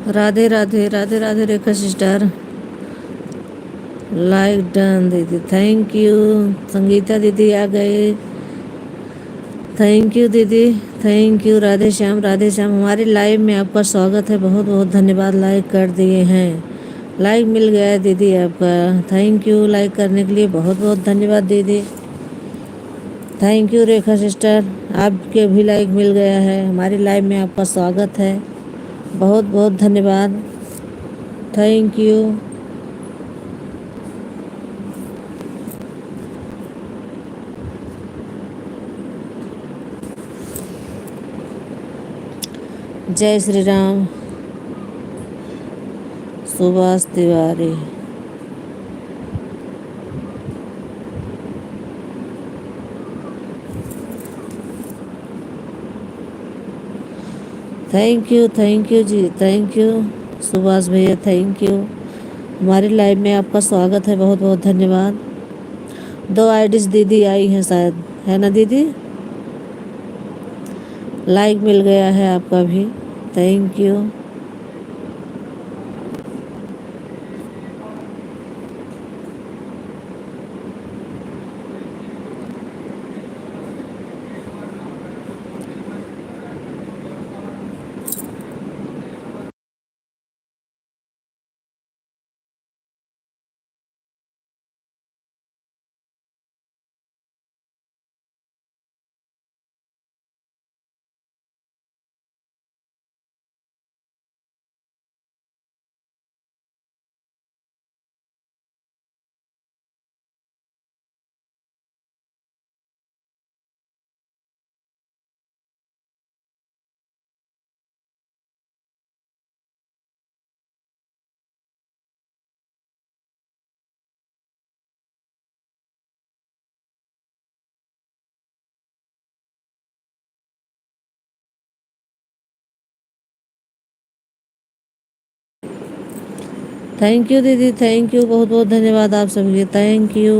राधे राधे राधे राधे रेखा sister. Like done दीदी, thank you. Sangeeta दीदी आ गए, थैंक यू दीदी, थैंक यू। राधे श्याम हमारे लाइव में आपका स्वागत है, बहुत बहुत धन्यवाद। लाइक कर दिए हैं, लाइक मिल गया है दीदी आपका, थैंक यू। लाइक करने के लिए बहुत बहुत धन्यवाद दीदी, थैंक यू रेखा सिस्टर। आपके भी लाइक मिल गया है, हमारे लाइव में आपका स्वागत है, बहुत बहुत धन्यवाद, थैंक यू। जय Shri Ram. Subhash Tiwari, thank you ji, thank you Subhash भैया, थैंक यू। हमारे लाइव में आपका स्वागत है, बहुत बहुत धन्यवाद। 2 आईडीज दीदी आई हैं शायद, है ना दीदी? लाइक मिल गया है आपका भी, थैंक यू। थैंक यू दीदी, थैंक यू, बहुत बहुत धन्यवाद आप सभी, थैंक यू।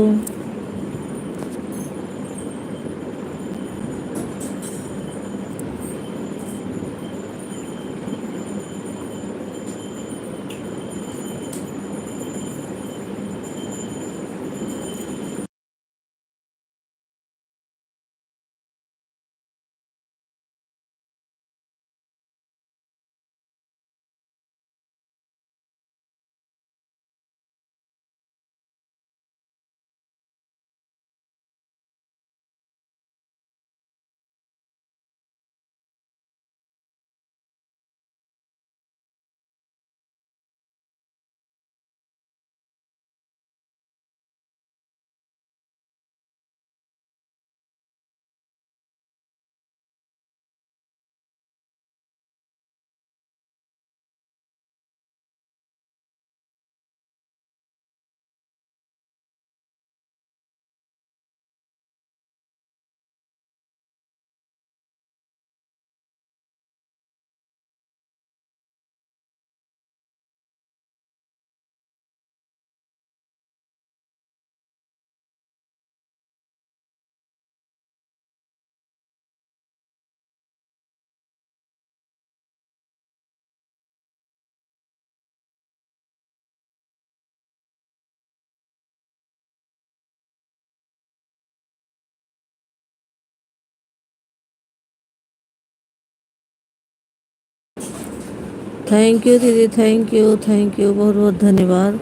थैंक यू दीदी, थैंक यू, बहुत बहुत धन्यवाद।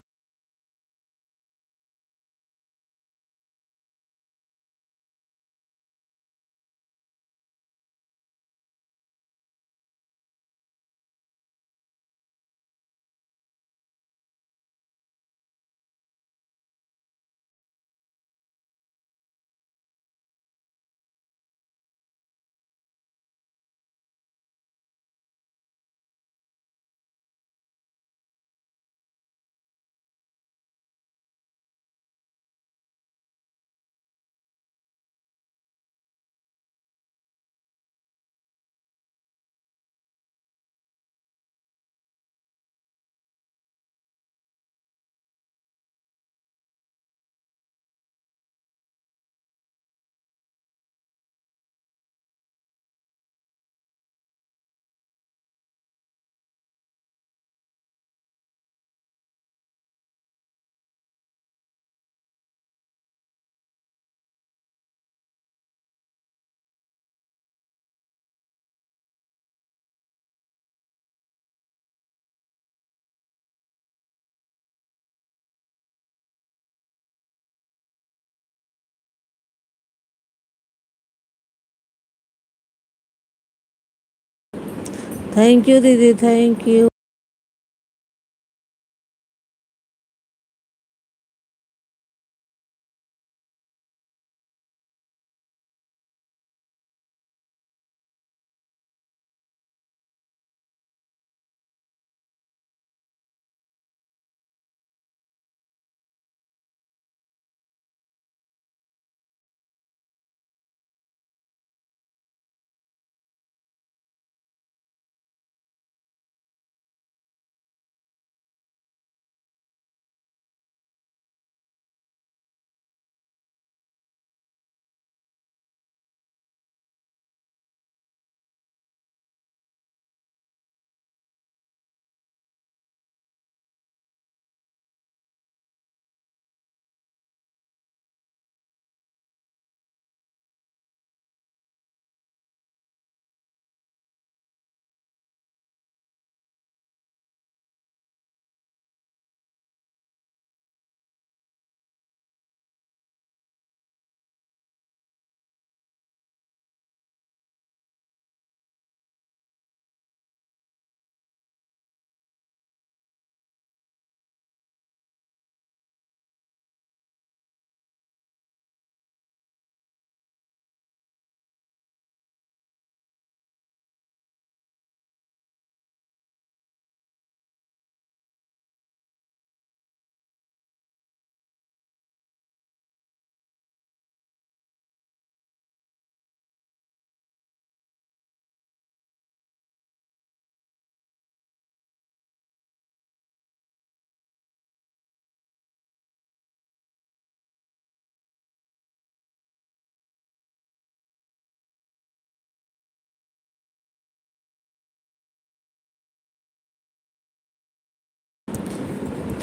थैंक यू दीदी, थैंक यू।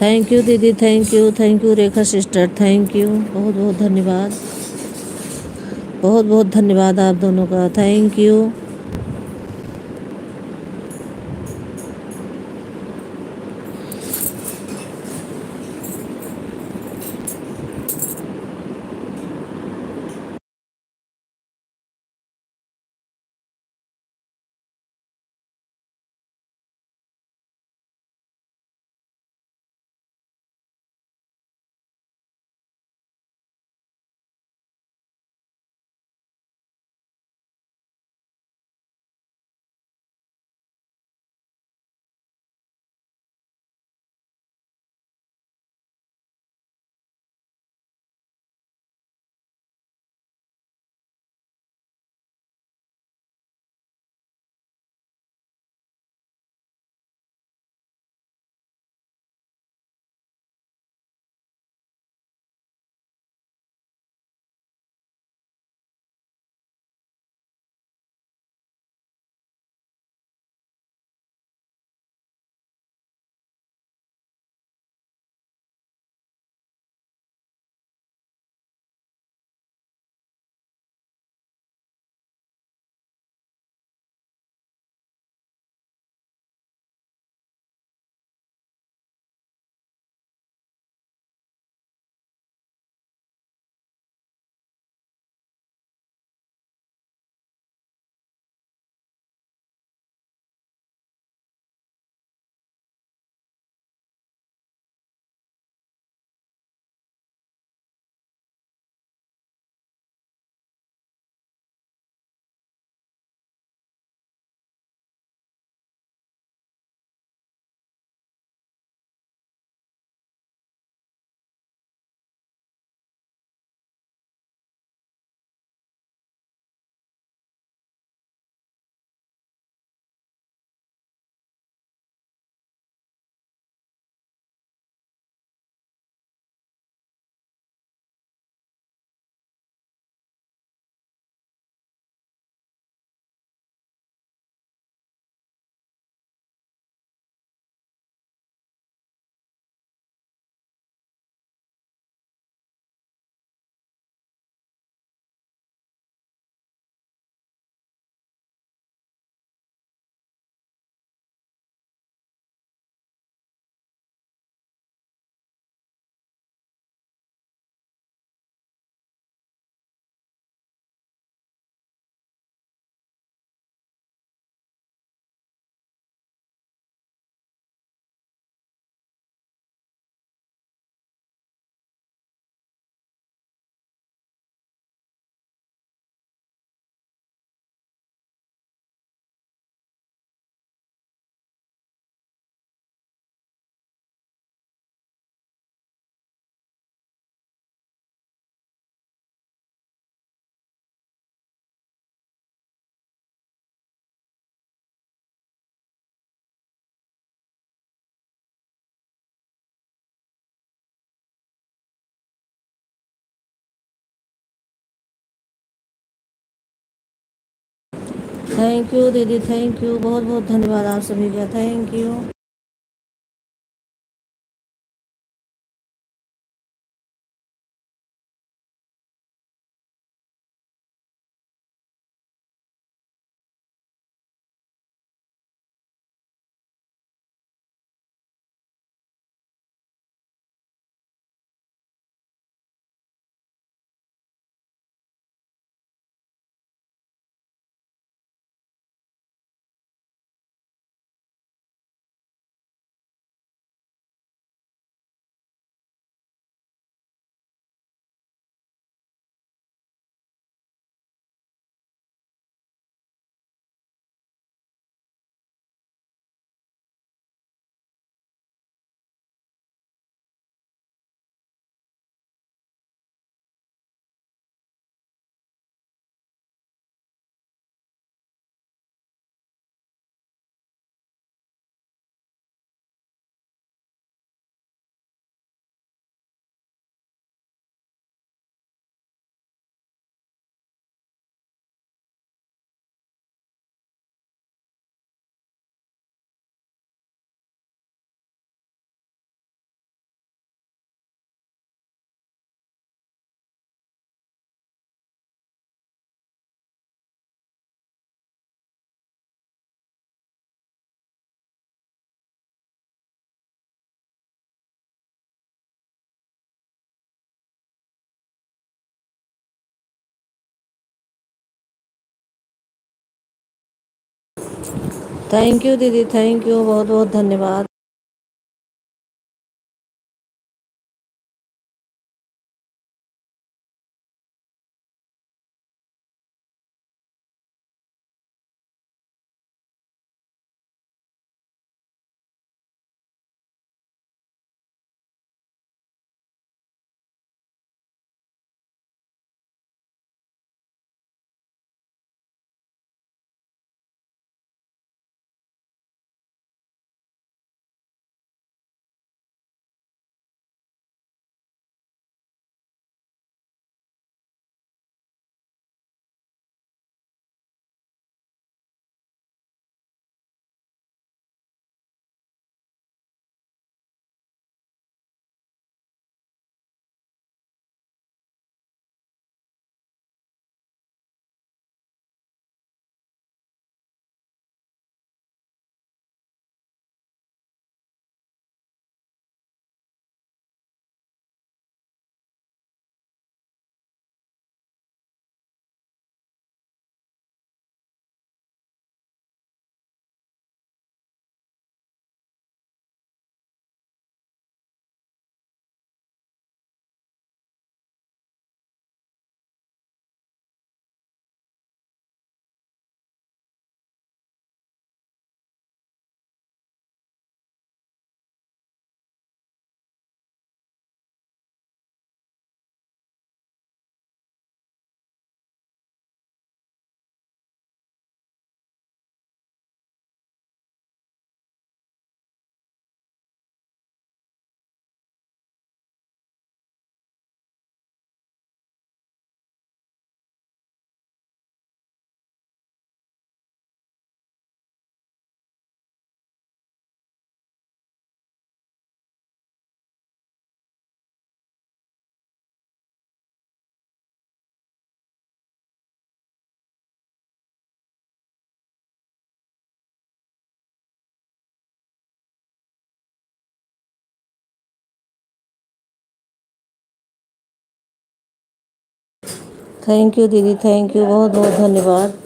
थैंक यू दीदी, thank you Rekha sister, thank you, बहुत बहुत धन्यवाद, बहुत बहुत धन्यवाद आप दोनों का, थैंक यू। थैंक यू दीदी, थैंक यू, बहुत बहुत धन्यवाद आप सभी का, थैंक यू। थैंक यू दीदी, थैंक यू, बहुत बहुत धन्यवाद। थैंक यू दीदी, थैंक यू, बहुत बहुत धन्यवाद।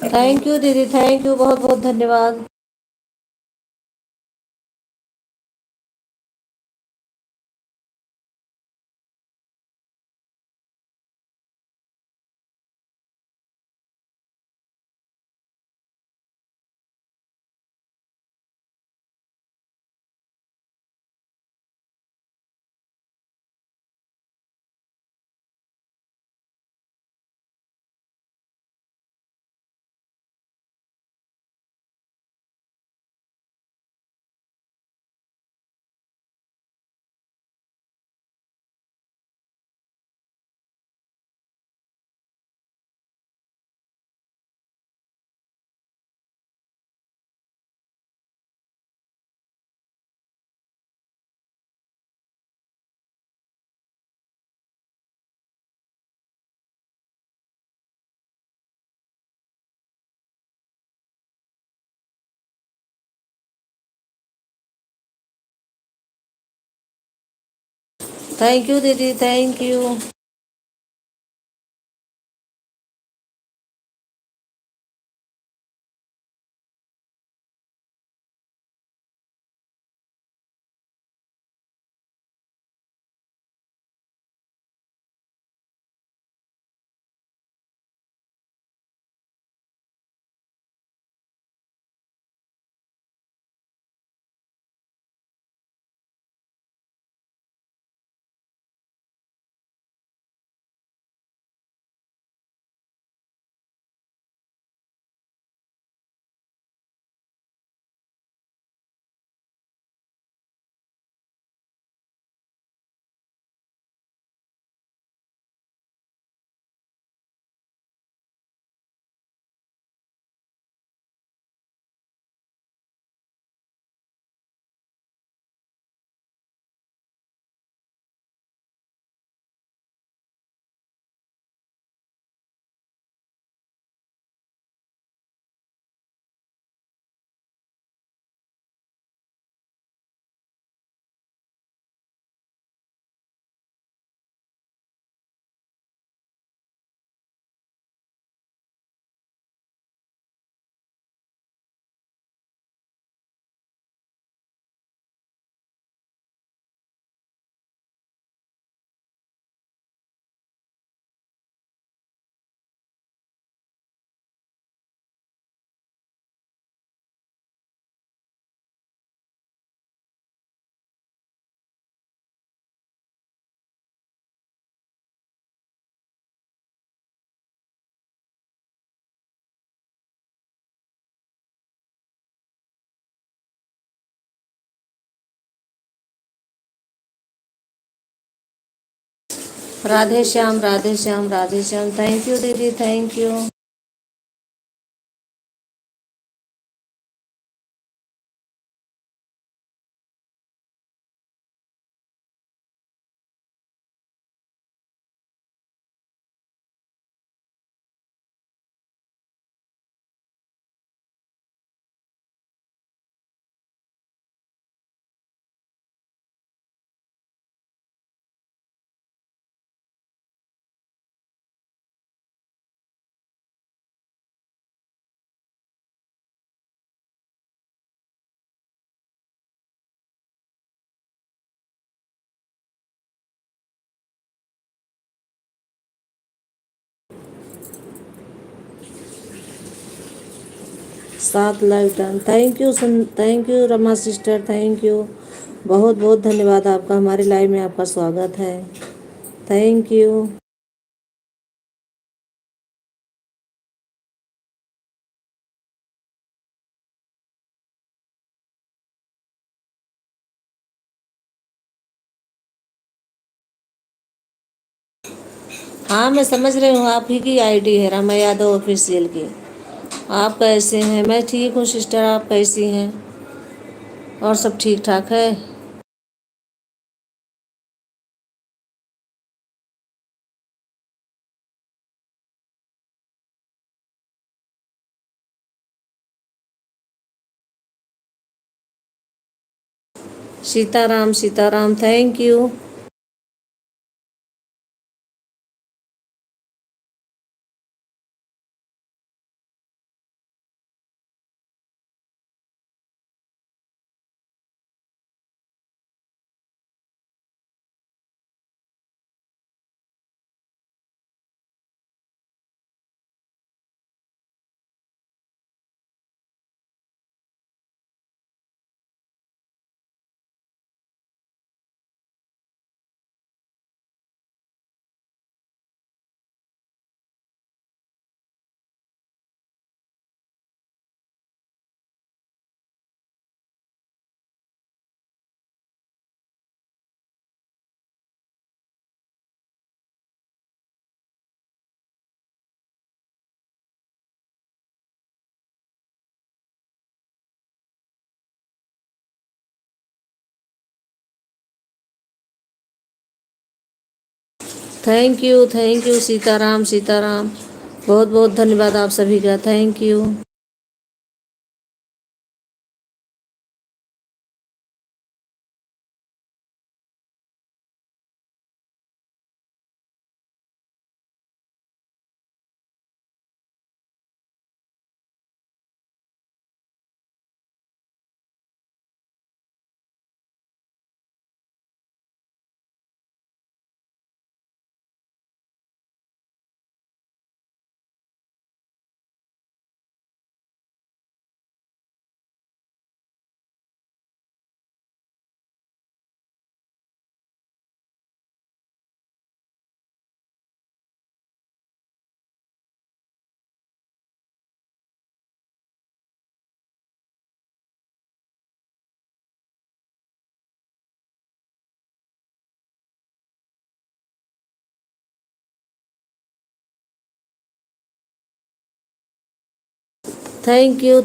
थैंक यू दीदी, थैंक यू, बहुत बहुत धन्यवाद। थैंक यू दीदी, thank you. Radhe Shyam, Radhe Shyam, Radhe Shyam. Thank you दीदी, थैंक यू। सात live turn, thank you thank you Rama sister, thank you, बहुत बहुत धन्यवाद आपका। हमारे लाइव में आपका स्वागत है। Thank you. हाँ, मैं समझ रही हूँ, आप ही की आईडी है रमा यादव ऑफिशियल की। आप कैसे हैं? मैं ठीक हूँ सिस्टर, आप कैसी हैं? और सब ठीक ठाक है? Sitaram, Sitaram, thank you. Thank you Sitaram Sitaram. बहुत बहुत धन्यवाद आप सभी का। Thank you.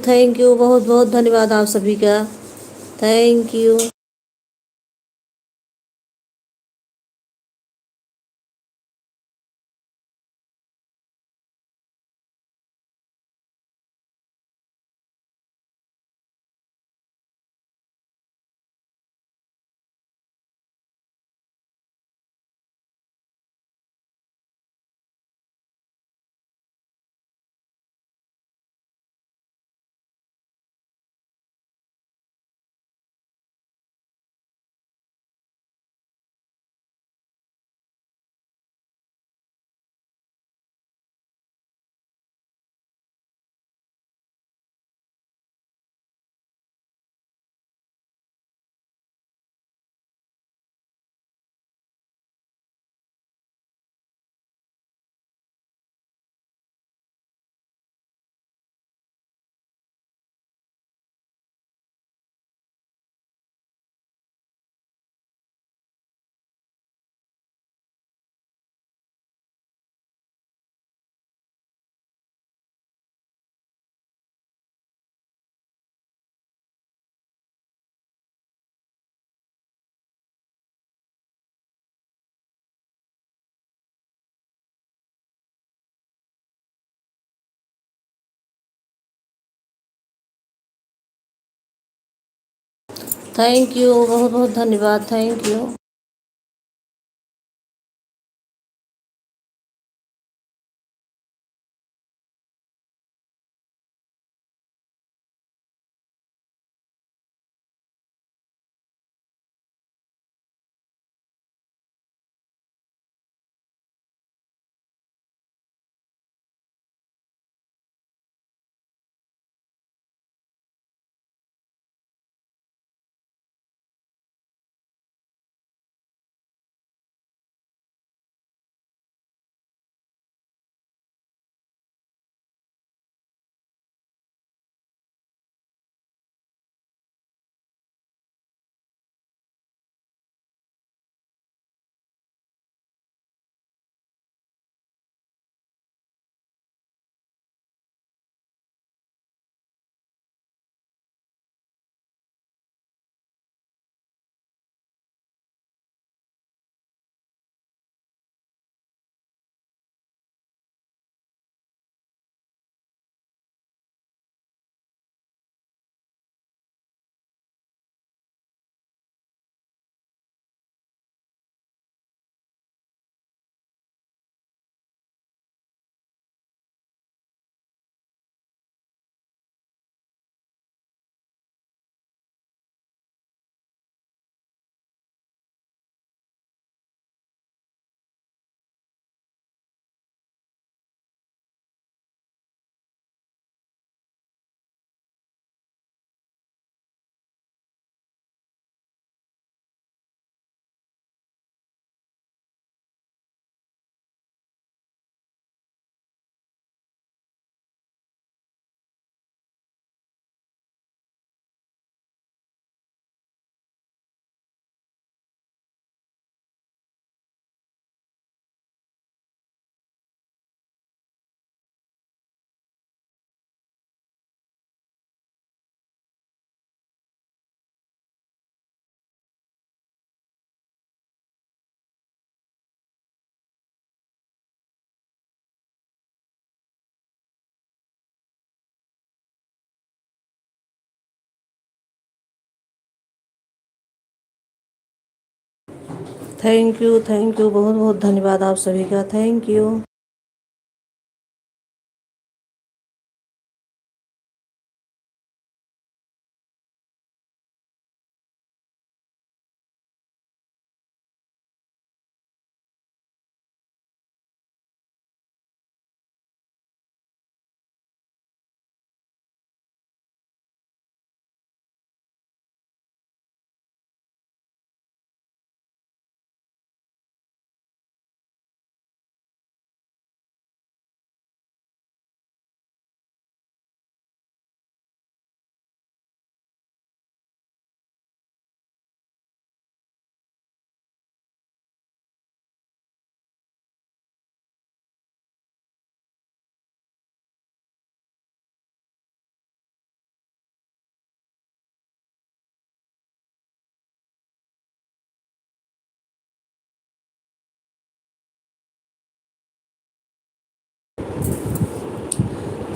थैंक यू बहुत बहुत धन्यवाद आप सभी का। Thank you. थैंक यू बहुत बहुत धन्यवाद। Thank you. थैंक यू, बहुत बहुत धन्यवाद आप सभी का। Thank you.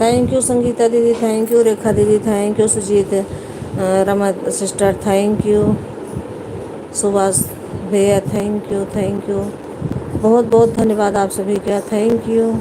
Thank you Sangeeta दीदी, थैंक यू रेखा दीदी, thank you Sujeet, Rama sister, thank you Subhash भैया, थैंक यू बहुत बहुत धन्यवाद आप सभी का। Thank you.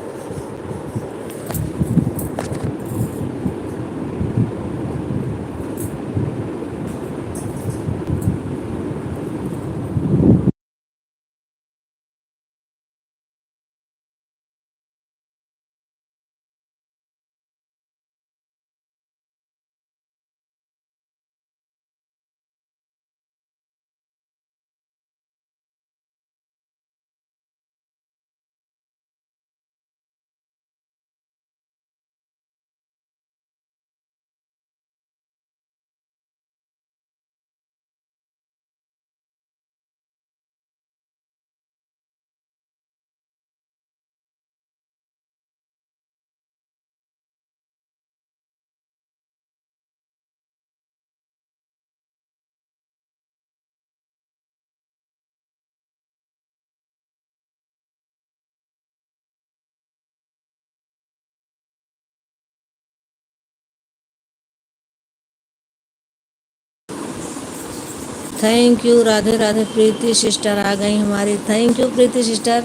Thank you, Radhe Radhe. Preeti sister आ गई हमारी। थैंक यू प्रीति सिस्टर,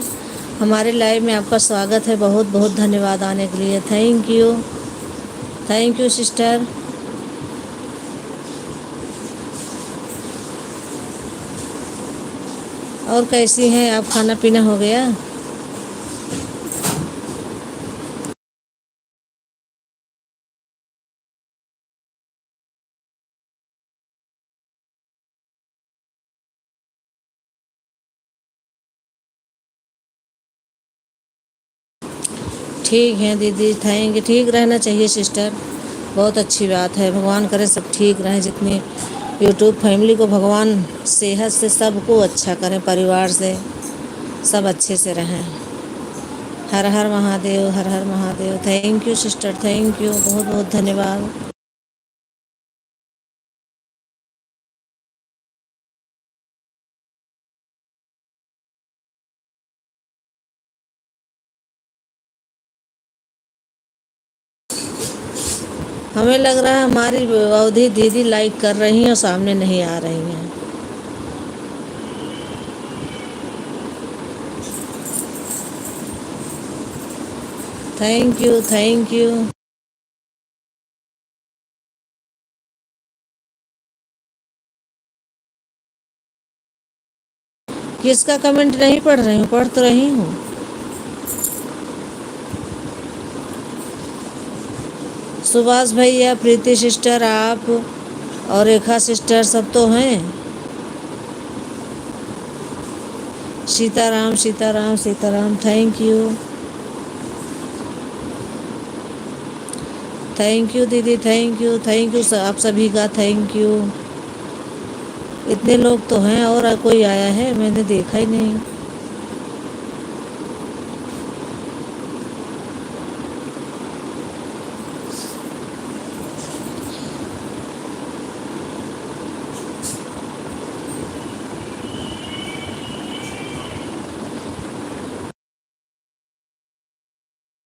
हमारे लाइव में आपका स्वागत है। बहुत बहुत धन्यवाद आने के लिए। Thank you sister. और कैसी हैं आप? खाना पीना हो गया? ठीक है दीदी, ठीक रहना चाहिए सिस्टर, बहुत अच्छी बात है। भगवान करे सब ठीक रहें। जितनी यूट्यूब फैमिली को भगवान सेहत से सबको अच्छा करें, परिवार से सब अच्छे से रहें। Har Har Mahadev, Har Har Mahadev. Thank you sister, thank you, बहुत बहुत धन्यवाद। हमें लग रहा है हमारी अवधि दीदी लाइक कर रही हैं और सामने नहीं आ रही हैं। Thank you, thank you. किसका कमेंट नहीं पढ़ रही हूँ? पढ़ तो रही हूँ। सुभाष भैया, प्रीति सिस्टर, आप और रेखा सिस्टर सब तो हैं। सीताराम सीताराम सीताराम। थैंक यू दीदी, थैंक यू आप सभी का। Thank you. इतने लोग तो हैं और कोई आया है? मैंने देखा ही नहीं।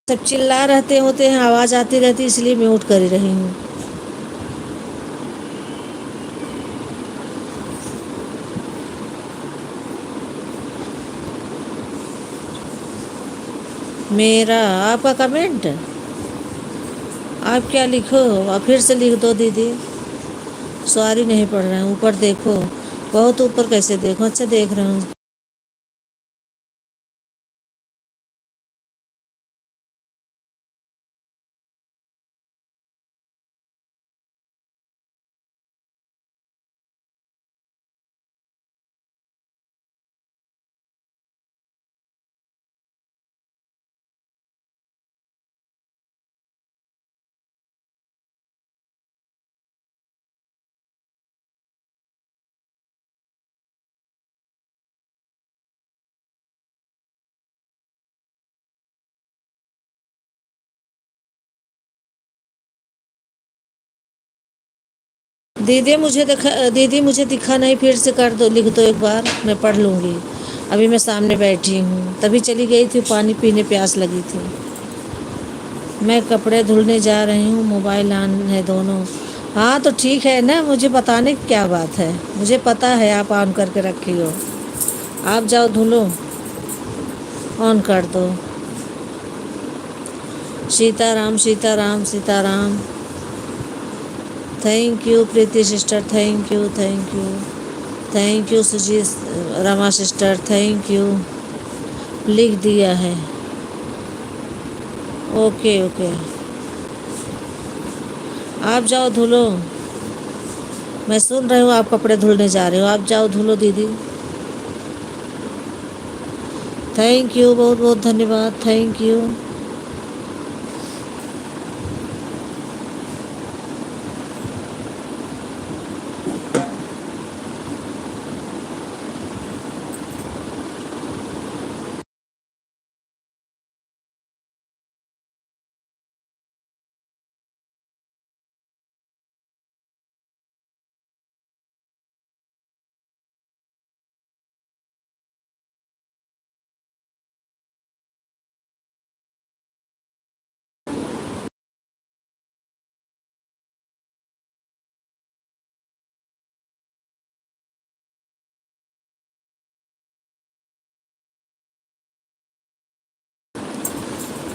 सब चिल्ला रहते होते हैं, आवाज़ आती रहती, इसलिए म्यूट कर रही हूँ। मेरा आपका कमेंट आप क्या लिखो, आप फिर से लिख दो दीदी। सॉरी नहीं पढ़ रहे हैं, ऊपर देखो। बहुत ऊपर कैसे देखो? अच्छा देख रहा हूँ। दीदी मुझे दिखा, दीदी मुझे दिखा नहीं, फिर से कर दो, लिख दो एक बार, मैं पढ़ लूँगी। अभी मैं सामने बैठी हूँ, तभी चली गई थी, पानी पीने प्यास लगी थी। मैं कपड़े धुलने जा रही हूँ, मोबाइल ऑन है दोनों। हाँ तो ठीक है ना, मुझे बताने की क्या बात है, मुझे पता है आप ऑन करके रखी हो। आप जाओ धुलो, ऑन कर दो। Sitaram Sitaram Sitaram. Thank you Preeti sister, thank you thank you. Thank you सुजी रमा सिस्टर, थैंक यू। लिख दिया है। Okay okay. आप जाओ धुलो, मैं सुन रही हूँ आप कपड़े धुलने जा रहे हो, आप जाओ धुलो दीदी। थैंक यू, बहुत बहुत धन्यवाद, thank you.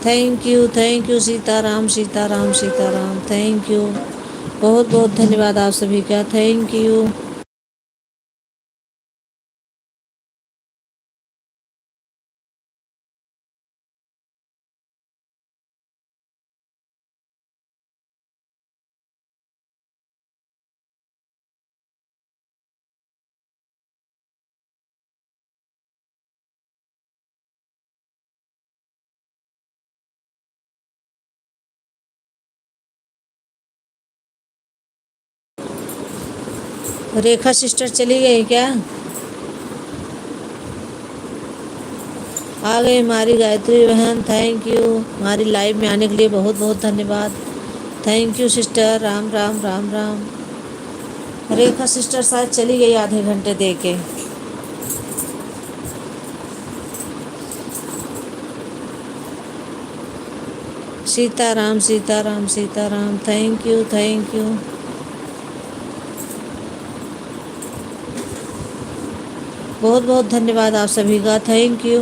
Thank you Sitaram Sitaram Sitaram, thank you. बहुत बहुत धन्यवाद आप सभी का, थैंक यू। रेखा सिस्टर चली गई क्या? आ गई हमारी गायत्री बहन, थैंक यू। हमारी लाइव में आने के लिए बहुत बहुत धन्यवाद, thank you sister. Ram Ram Ram Ram. Rekha sister शायद चली गई आधे घंटे दे के। Sitaram Sitaram Sitaram, thank you thank you. बहुत बहुत धन्यवाद आप सभी का, thank you.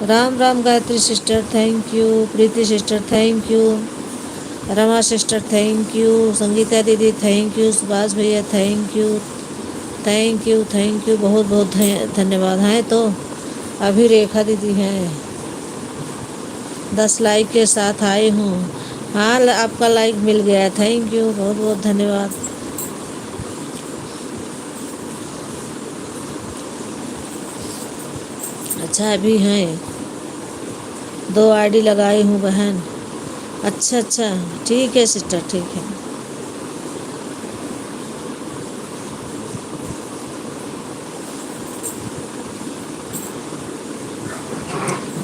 Ram Ram Gayatri sister, thank you. Preeti sister, thank you. Rama sister, thank you. Sangeeta दीदी, थैंक यू। सुभाष भैया, thank you thank you thank you. बहुत बहुत धन्यवाद। हैं तो अभी रेखा दीदी हैं, 10 लाइक के साथ आई हूँ। हाँ आपका लाइक मिल गया, थैंक यू, बहुत बहुत धन्यवाद। अच्छा अभी हैं, 2 आईडी लगाई हूँ बहन। अच्छा अच्छा, ठीक है सिस्टर, ठीक है।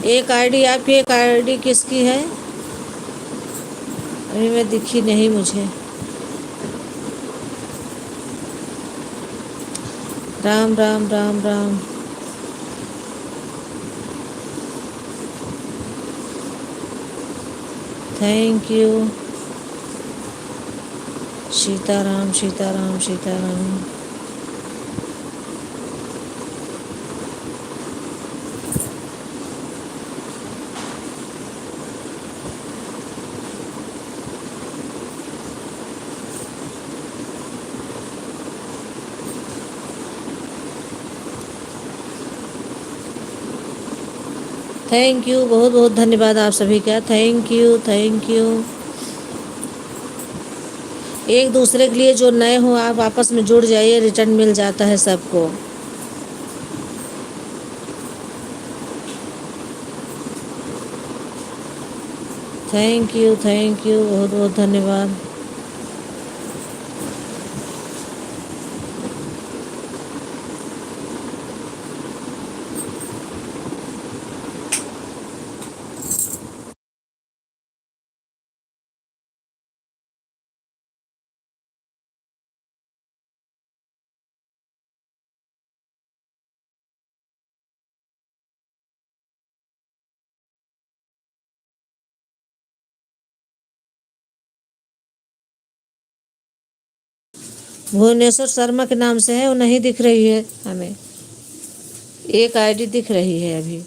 एक आईडी आपकी, एक आईडी किसकी है? अभी मैं दिखी नहीं मुझे। Ram Ram Ram Ram. Thank you. Sitaram Sitaram Sitaram. Thank you, बहुत बहुत धन्यवाद आप सभी का। Thank you thank you. एक दूसरे के लिए जो नए हो आप आपस में जुड़ जाइए, रिटर्न मिल जाता है सबको। थैंक यू बहुत बहुत धन्यवाद। भुवनेश्वर शर्मा के नाम से है, वो नहीं दिख रही है हमें। एक आईडी दिख रही है अभी।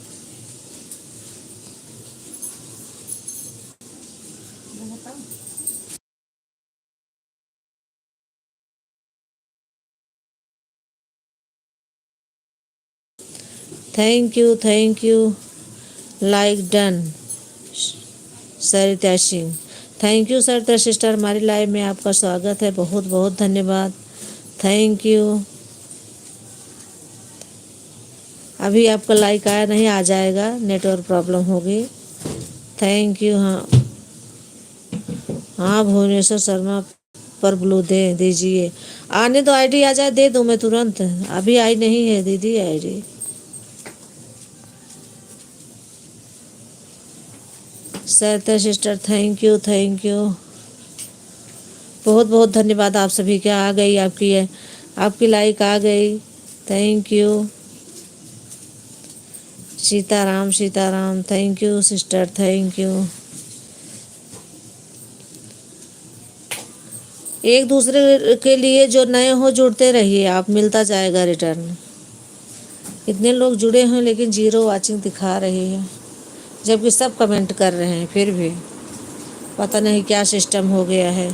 Thank you. Like done. Sarita Singh, thank you Sarita sister, हमारी लाइव में आपका स्वागत है, बहुत बहुत धन्यवाद। Thank you. अभी आपका लाइक आया नहीं, आ जाएगा, नेटवर्क प्रॉब्लम होगी। Thank you. हाँ हाँ, भुवनेश्वर शर्मा पर ब्लू दे दीजिए। आने दो, आईडी आ जाए, दे दूँ मैं तुरंत। अभी आई नहीं है दीदी ID. Sarita sister, thank you बहुत बहुत धन्यवाद आप सभी का। आ गई आपकी लाइक आ गई। Thank you. Sitaram Sitaram, thank you sister, thank you. एक दूसरे के लिए जो नए हो जुड़ते रहिए आप, मिलता जाएगा रिटर्न। इतने लोग जुड़े हैं लेकिन जीरो वाचिंग दिखा रही है, जबकि सब कमेंट कर रहे हैं, फिर भी पता नहीं क्या सिस्टम हो गया है।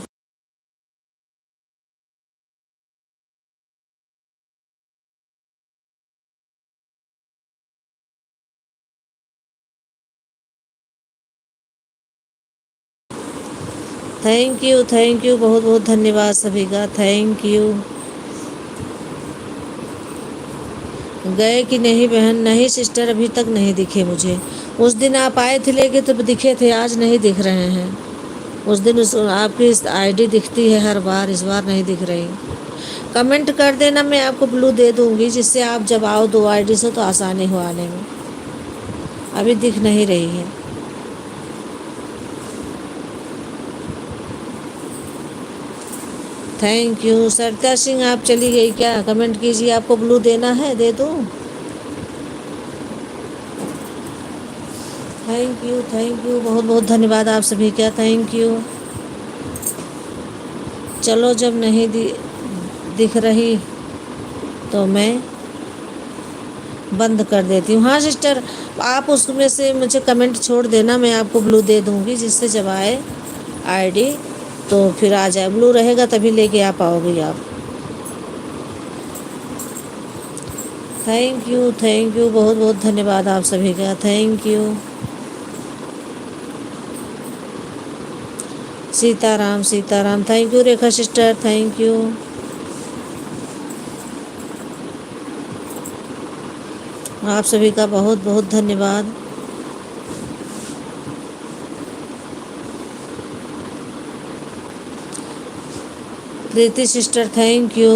थैंक यू बहुत बहुत धन्यवाद सभी का। Thank you. गए कि नहीं बहन? नहीं सिस्टर, अभी तक नहीं दिखे मुझे। उस दिन आप आए थे लेके तब दिखे थे, आज नहीं दिख रहे हैं। उस दिन आपकी आईडी दिखती है हर बार, इस बार नहीं दिख रही। कमेंट कर देना, मैं आपको ब्लू दे दूंगी, जिससे आप जब आओ दो आईडी से तो आसानी हो आने में। अभी दिख नहीं रही है। Thank you. सरिता सिंह, आप चली गई क्या? कमेंट कीजिए, आपको ब्लू देना है, दे दूँ? थैंक यू बहुत बहुत धन्यवाद आप सभी का। Thank you. चलो, जब नहीं दिख रही तो मैं बंद कर देती हूँ। हाँ सिस्टर, आप उसमें से मुझे कमेंट छोड़ देना, मैं आपको ब्लू दे दूँगी, जिससे जब आए आईडी तो फिर आ जाए। ब्लू रहेगा तभी लेके आ पाओगी आप। थैंक यू बहुत बहुत धन्यवाद आप सभी का। Thank you. Sitaram Sitaram, thank you Rekha sister, thank you. आप सभी का बहुत बहुत धन्यवाद। Preeti sister, thank you.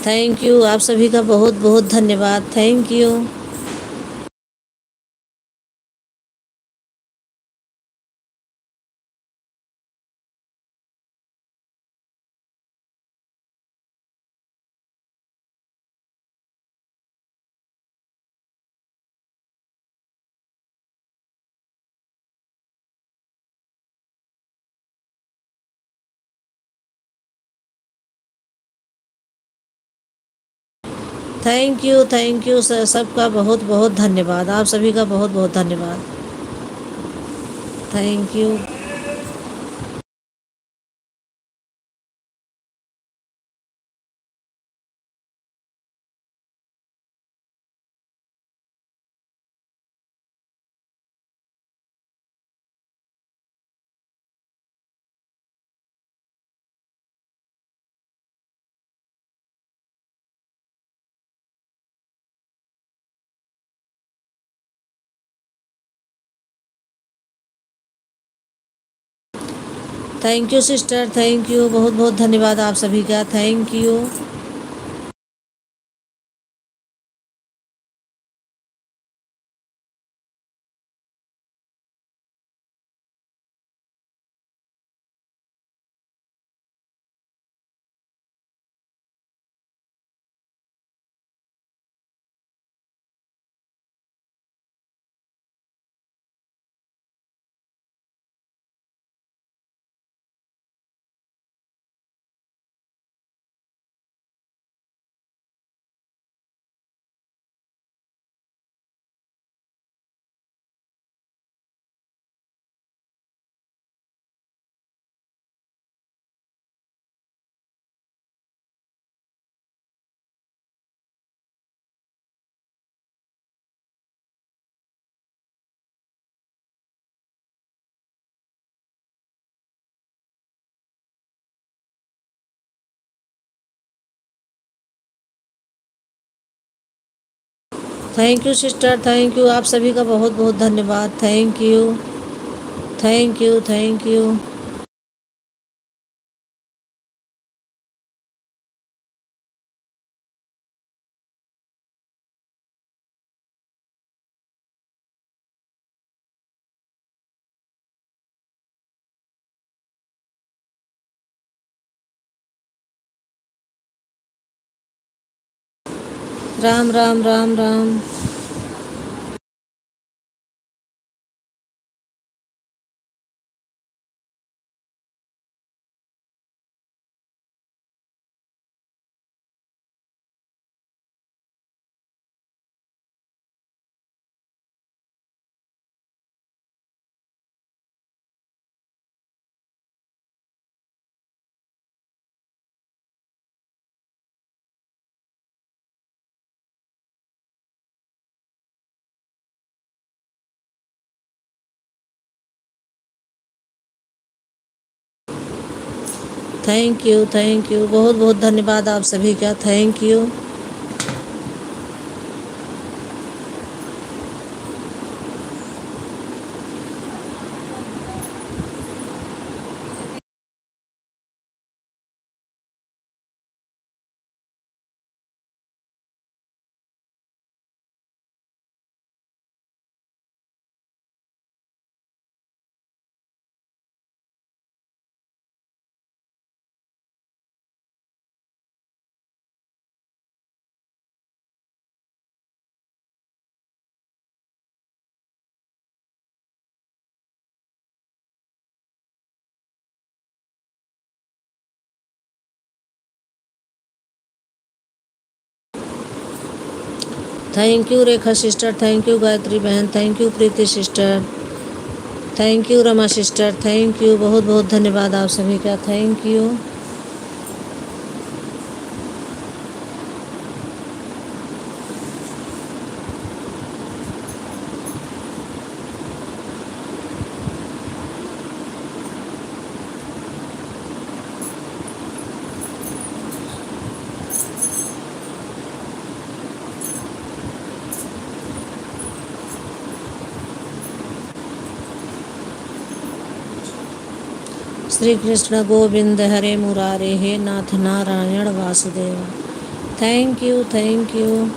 Thank you, आप सभी का बहुत बहुत धन्यवाद। Thank you. Thank you sir, सबका बहुत बहुत धन्यवाद। आप सभी का बहुत बहुत धन्यवाद। Thank you. Thank you sister, thank you, बहुत बहुत धन्यवाद आप सभी का। Thank you. Thank you sister, thank you, आप सभी का बहुत बहुत धन्यवाद। Thank you. Thank you. Thank you. Ram Ram Ram Ram. Thank you, बहुत बहुत धन्यवाद आप सभी का। Thank you. Thank you Rekha sister, thank you Gayatri बहन, thank you Preeti sister, thank you Rama sister, thank you, बहुत बहुत धन्यवाद आप सभी का। Thank you. श्री कृष्ण गोविंद हरे मुरारे, हे नाथ Narayan Vasudev. Thank you, thank you.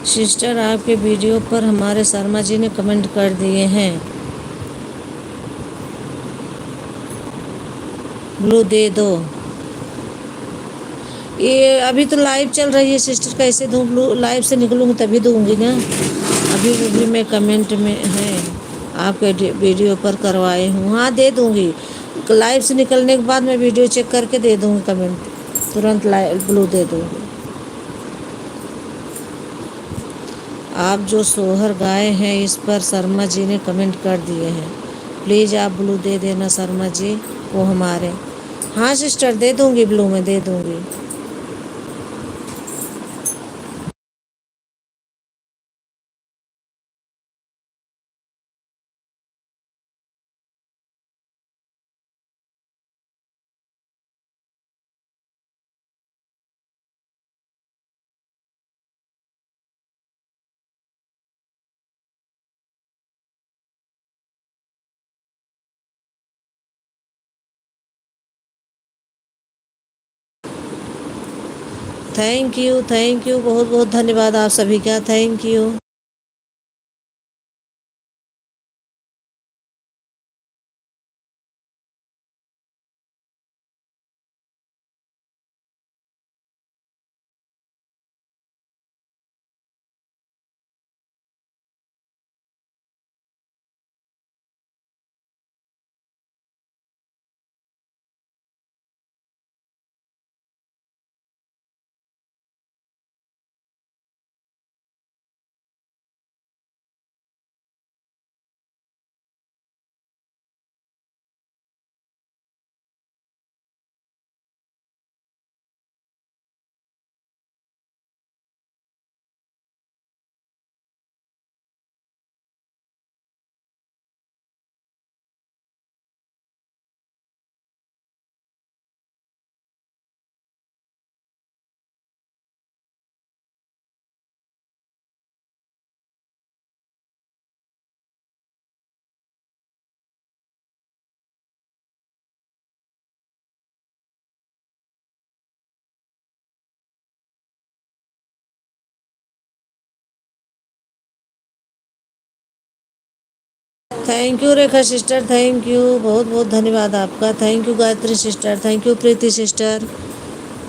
Sister, आपके वीडियो पर हमारे शर्मा जी ने कमेंट कर दिए हैं, ब्लू दे दो। ये अभी तो लाइव चल रही है सिस्टर, कैसे दूँ ब्लू? लाइव से निकलूँगी तभी दूँगी ना। अभी भी मैं कमेंट में है आपके वीडियो पर करवाए हूँ। हाँ, दे दूँगी। लाइव से निकलने के बाद मैं वीडियो चेक करके दे दूँगी कमेंट, तुरंत लाइव ब्लू दे दूँगी। आप जो सोहर गाए हैं इस पर शर्मा जी ने कमेंट कर दिए हैं, प्लीज़ आप ब्लू दे देना शर्मा जी वो हमारे। हाँ सिस्टर, दे दूँगी ब्लू में, दे दूँगी। थैंक यू, बहुत बहुत धन्यवाद आप सभी का, thank you. Thank you Rekha sister, thank you, बहुत बहुत धन्यवाद आपका। Thank you Gayatri sister, thank you Preeti sister,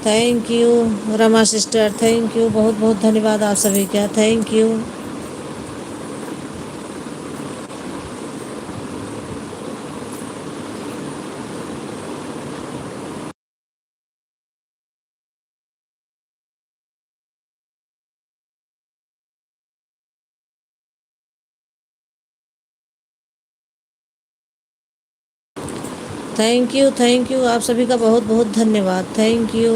thank you Rama sister, thank you, बहुत बहुत धन्यवाद आप सभी का, थैंक यू। थैंक यू आप सभी का बहुत बहुत धन्यवाद, थैंक यू।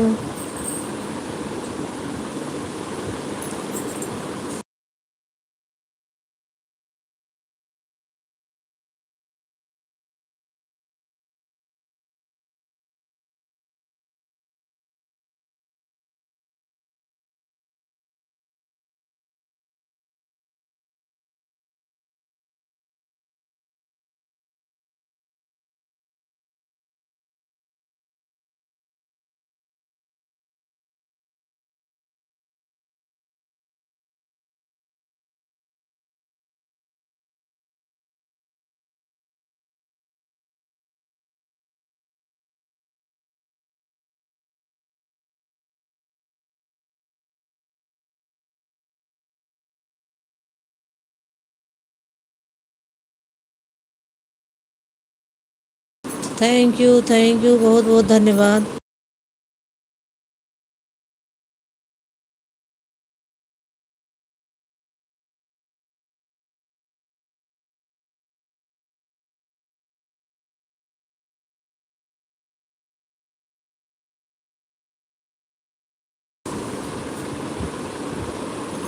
थैंक यू, बहुत बहुत धन्यवाद।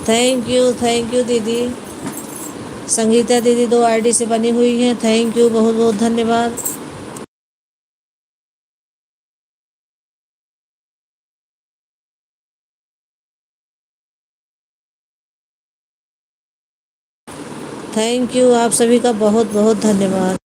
थैंक यू दीदी। संगीता दीदी 2 आईडी से बनी हुई हैं, थैंक यू, बहुत बहुत धन्यवाद। थैंक यू, आप सभी का बहुत बहुत धन्यवाद।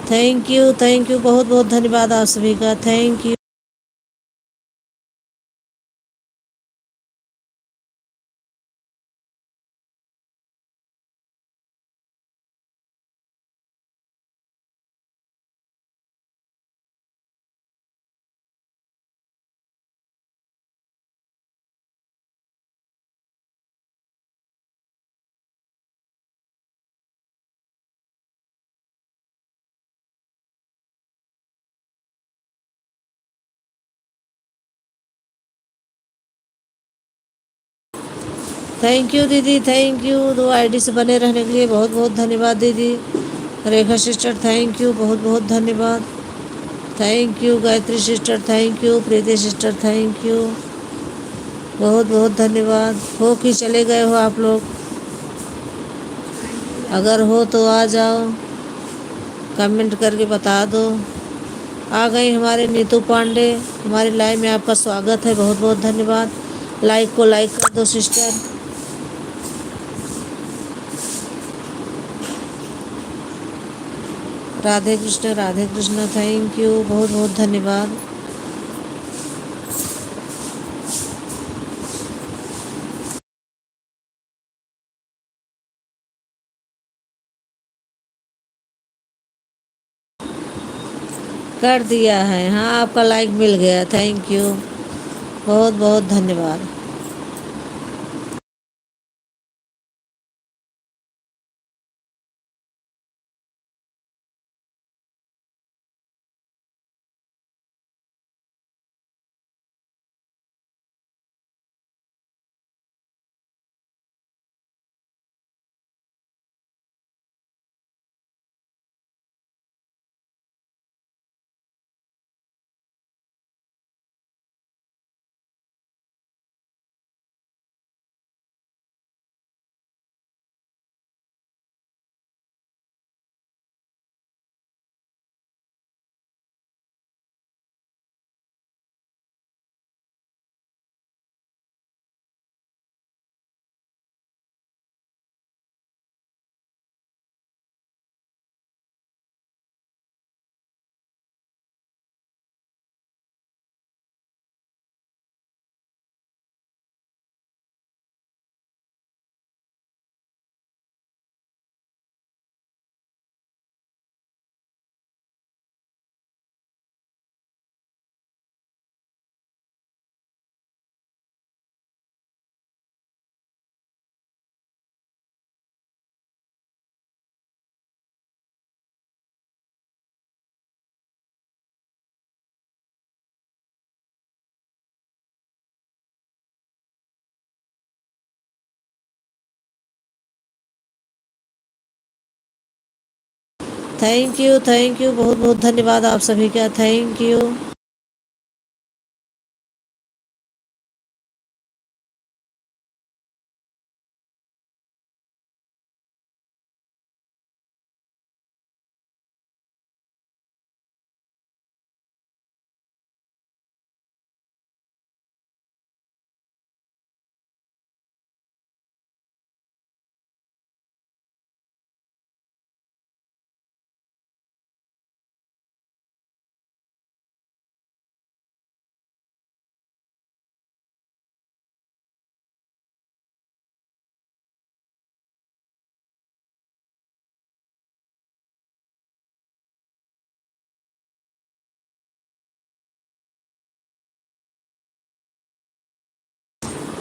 थैंक यू, बहुत बहुत धन्यवाद आप सभी का, थैंक यू। थैंक यू दीदी, थैंक यू 2 आईडी से बने रहने के लिए बहुत बहुत धन्यवाद दीदी। रेखा सिस्टर थैंक यू, बहुत बहुत धन्यवाद। Thank you Gayatri sister, thank you Preeti sister, thank you, बहुत बहुत धन्यवाद। हो कि चले गए हो आप लोग? अगर हो तो आ जाओ, कमेंट करके बता दो। आ गई हमारे नीतू पांडे, हमारी लाइव में आपका स्वागत है, बहुत बहुत धन्यवाद। लाइक को लाइक कर दो sister. Radhe Krishna, thank you, बहुत बहुत धन्यवाद। कर दिया है, हाँ आपका लाइक मिल गया, थैंक यू, बहुत बहुत धन्यवाद। थैंक यू, बहुत बहुत धन्यवाद आप सभी का, थैंक यू।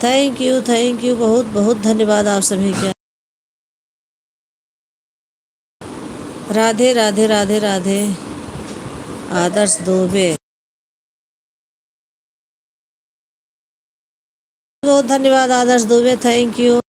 थैंक यू बहुत बहुत धन्यवाद आप सभी का। राधे राधे राधे राधे। आदर्श दुबे, बहुत धन्यवाद Adarsh Dubey, thank you.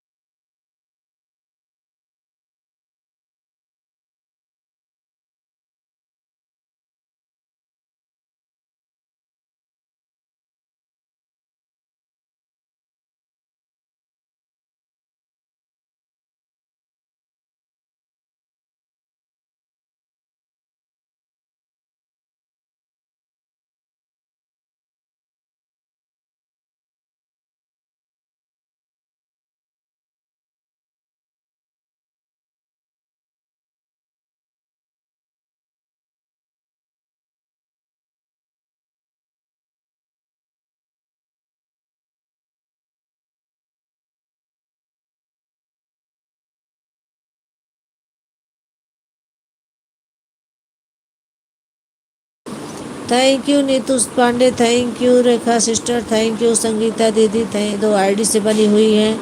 Thank you Neetu Pandey, thank you Rekha sister, thank you Sangeeta दीदी, दो आईडी से बनी हुई हैं,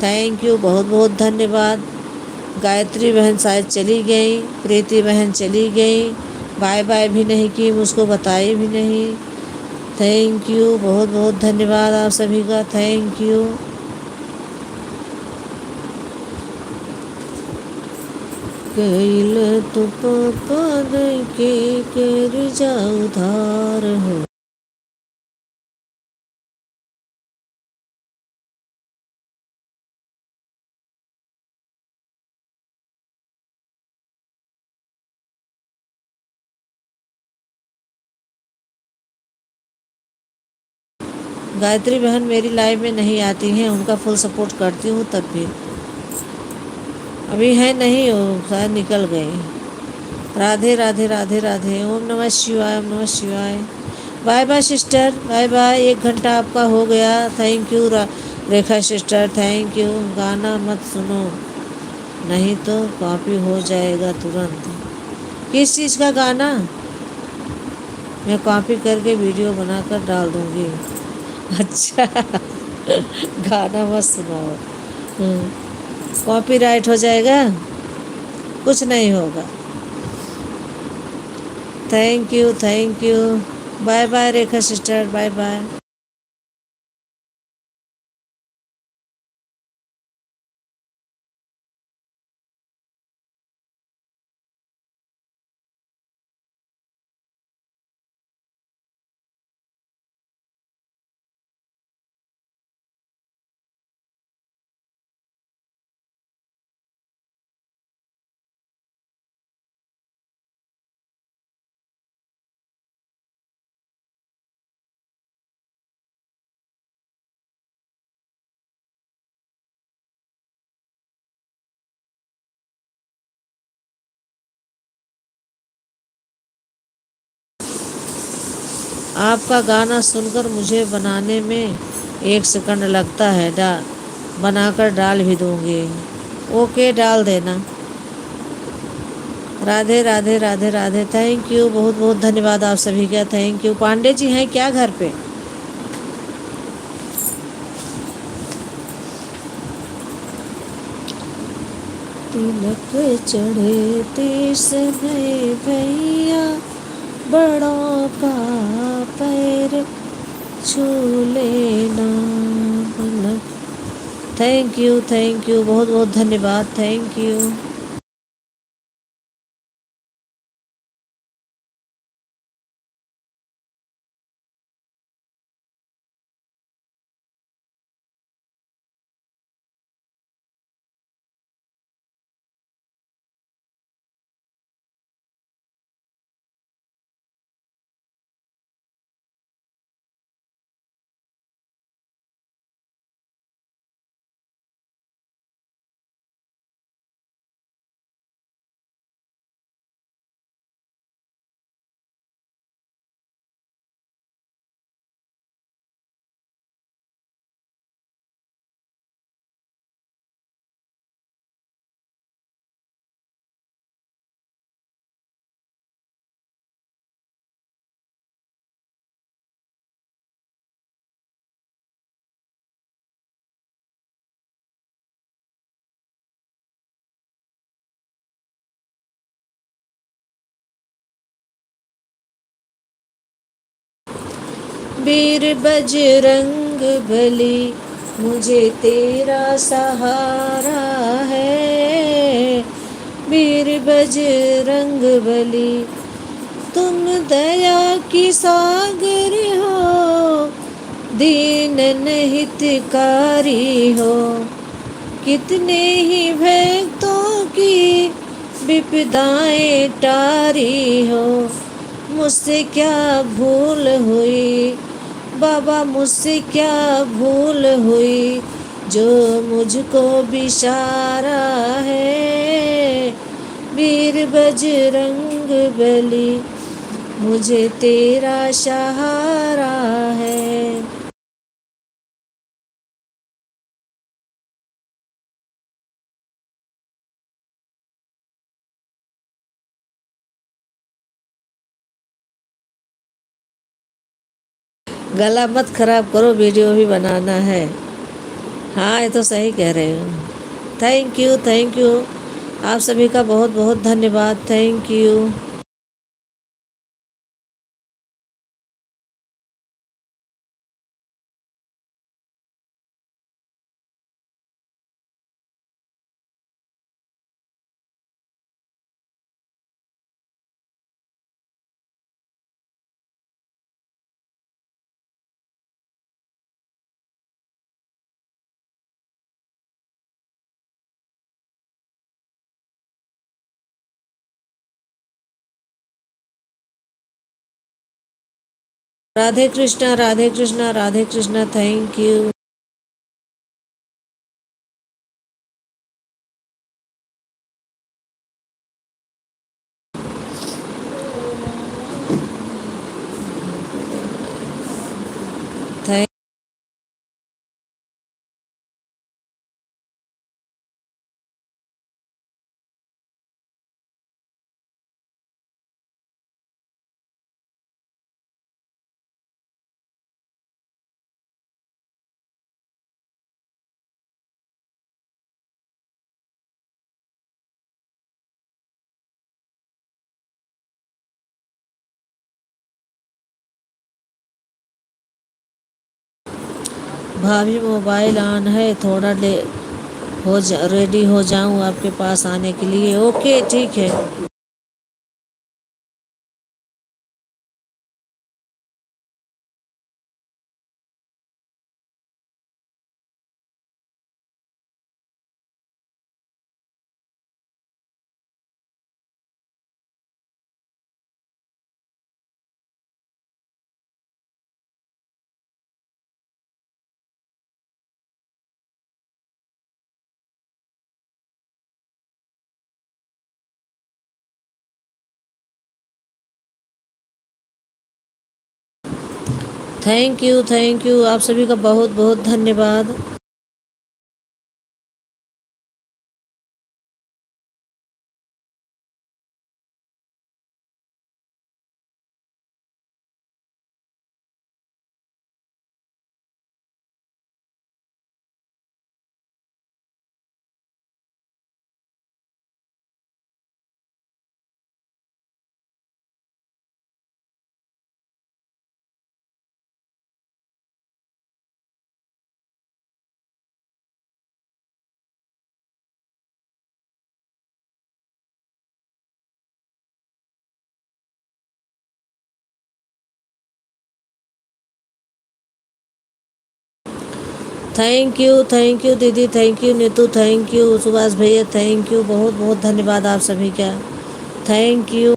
थैंक यू बहुत बहुत धन्यवाद। गायत्री बहन शायद चली गई, प्रीति बहन चली गई, बाय बाय भी नहीं की, मुझको बताई भी नहीं। थैंक यू बहुत बहुत धन्यवाद आप सभी का, थैंक यू। कैल तो पापा के कर जा उधार हो। गायत्री बहन मेरी लाइव में नहीं आती हैं, उनका फुल सपोर्ट करती हूँ तब भी। अभी है नहीं, हो शायद निकल गए। राधे राधे राधे राधे। ओम नमः शिवाय, ओम नमः शिवाय। Bye bye sister, bye bye. 1 घंटा आपका हो गया, thank you Rekha sister, thank you. गाना मत सुनो नहीं तो कॉपी हो जाएगा तुरंत। किस चीज़ का गाना? मैं कॉपी करके वीडियो बनाकर डाल दूँगी। अच्छा गाना मत सुनाओ। कॉपीराइट हो जाएगा, कुछ नहीं होगा। Thank you, thank you. Bye bye Rekha sister, bye bye. आपका गाना सुनकर मुझे बनाने में 1 सेकंड लगता है, बनाकर डाल भी दूँगी। ओके, डाल देना। राधे राधे राधे राधे, थैंक यू बहुत बहुत धन्यवाद आप सभी का, थैंक यू। पांडे जी हैं क्या घर पे? तिलक चढ़े तीस नए भैया, बड़ों का पैर छू लेना। थैंक यू बहुत बहुत धन्यवाद, थैंक यू। वीर बजरंग बली मुझे तेरा सहारा है। वीर बजरंग बली तुम दया की सागर हो, दीन हितकारी हो। कितने ही भक्तों की विपदाएं टारी हो। मुझसे क्या भूल हुई बाबा, मुझसे क्या भूल हुई, जो मुझको बिसारा है। वीर बजरंग बली मुझे तेरा सहारा है। गला मत खराब करो, वीडियो भी बनाना है। हाँ, ये तो सही कह रहे हो। Thank you, thank you. आप सभी का बहुत बहुत धन्यवाद। Thank you. Radhe Krishna, Radhe Krishna, Radhe Krishna. Thank you. Thank भाभी, मोबाइल ऑन है, थोड़ा रेडी हो जाऊं आपके पास आने के लिए। ओके, ठीक है। Thank you, thank you. आप सभी का बहुत बहुत धन्यवाद। थैंक यू दीदी, thank you Neetu, thank you Subhash भैया, थैंक यू। बहुत बहुत धन्यवाद आप सभी का। Thank you.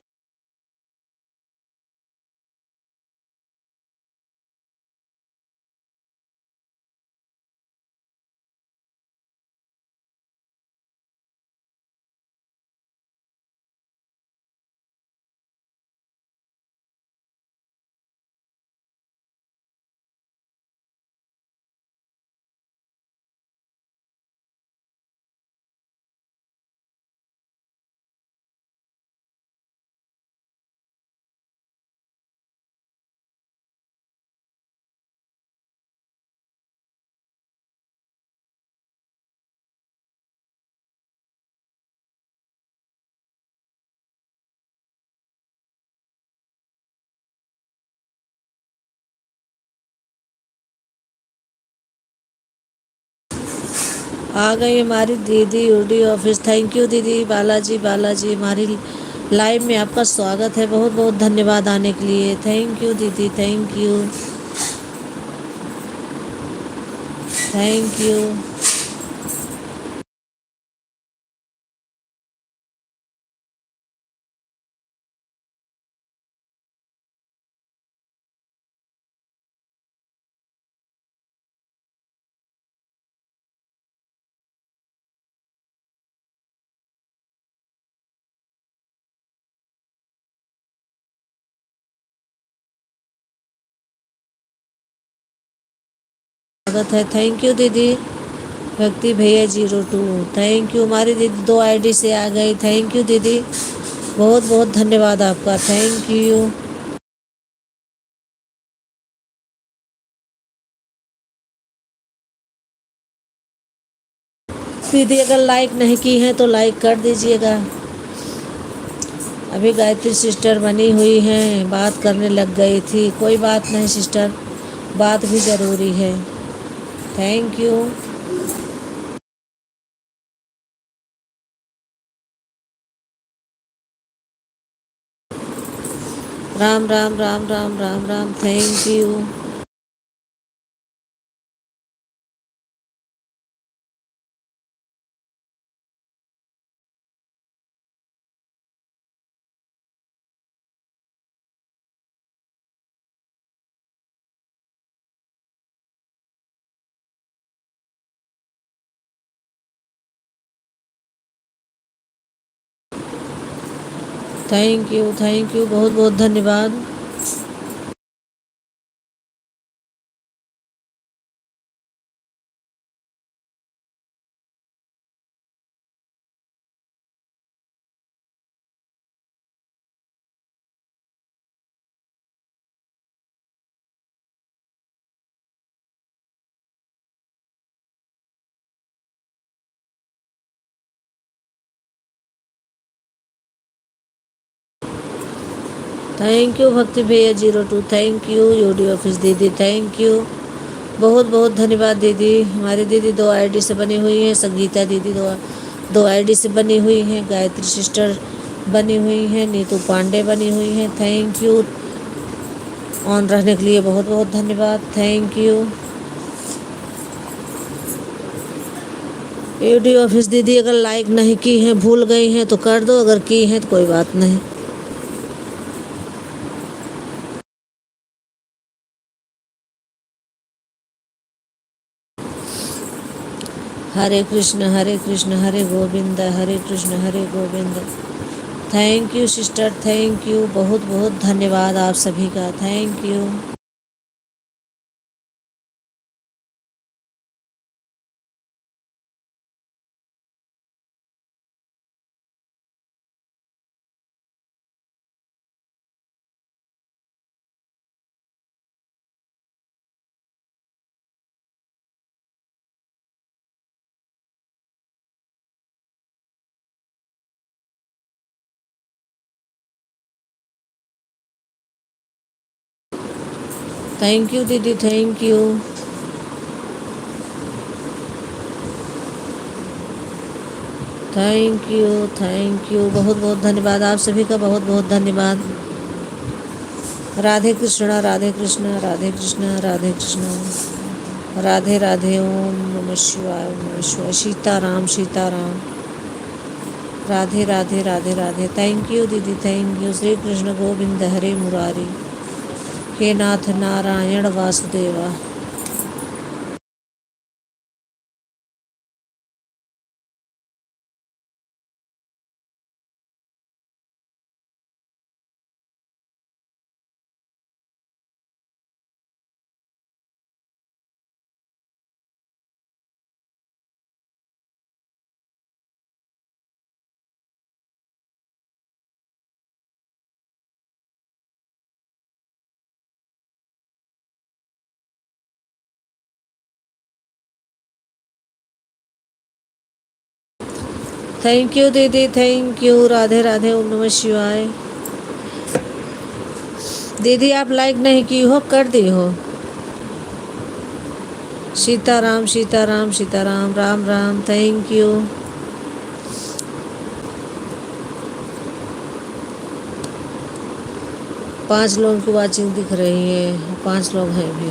आ गई हमारी दीदी यूडी ऑफिस। थैंक यू दीदी। बालाजी बालाजी हमारी लाइव में आपका स्वागत है। बहुत बहुत धन्यवाद आने के लिए। थैंक यू दीदी, थैंक यू, थैंक यू। स्वागत है। थैंक यू दीदी। भक्ति भैया 02। Thank you. हमारी दीदी 2 आईडी से आ गई। थैंक यू दीदी, बहुत बहुत धन्यवाद आपका। थैंक यू दीदी। अगर लाइक नहीं की है तो लाइक कर दीजिएगा। अभी गायत्री सिस्टर बनी हुई हैं, बात करने लग गई थी। कोई बात नहीं सिस्टर, बात भी ज़रूरी है। Thank you. Ram Ram Ram Ram Ram Ram. Thank you. Thank you, बहुत बहुत धन्यवाद। थैंक यू भक्ति भैया 02। थैंक यू यूडी ऑफिस दीदी। थैंक यू, बहुत बहुत धन्यवाद दीदी। हमारी दीदी 2 आईडी से बनी हुई है। संगीता दीदी दो आईडी से बनी हुई हैं। गायत्री सिस्टर बनी हुई हैं। नीतू पांडे बनी हुई हैं। थैंक यू ऑन रहने के लिए, बहुत बहुत धन्यवाद। थैंक यू यूडी ऑफिस दीदी। अगर लाइक नहीं की हैं, भूल गई हैं तो कर दो, अगर की हैं तो कोई बात नहीं। Hare Krishna Hare Krishna Hare Govind Hare Krishna Hare Govind. Thank you sister, thank you, बहुत बहुत धन्यवाद आप सभी का। Thank you. थैंक यू दीदी, थैंक यू। थैंक यू, बहुत बहुत धन्यवाद आप सभी का। बहुत बहुत धन्यवाद। राधे कृष्णा राधे कृष्णा राधे कृष्णा राधे कृष्णा। राधे राधे। ओम नमः शिवाय, ओम नमः शिवाय। सीताराम सीताराम। राधे राधे राधे राधे। थैंक यू दीदी, थैंक यू। श्री कृष्ण गोविंद हरे मुरारी, हे नाथ नारायण वासुदेवा। थैंक यू दीदी, थैंक यू। राधे राधे। ओम नमः शिवाय। दीदी आप लाइक नहीं की हो, कर दी हो। Sitaram Sitaram Sitaram, Ram Ram, thank you. 5 लोगों की वॉचिंग दिख रही है, 5 लोग हैं भी।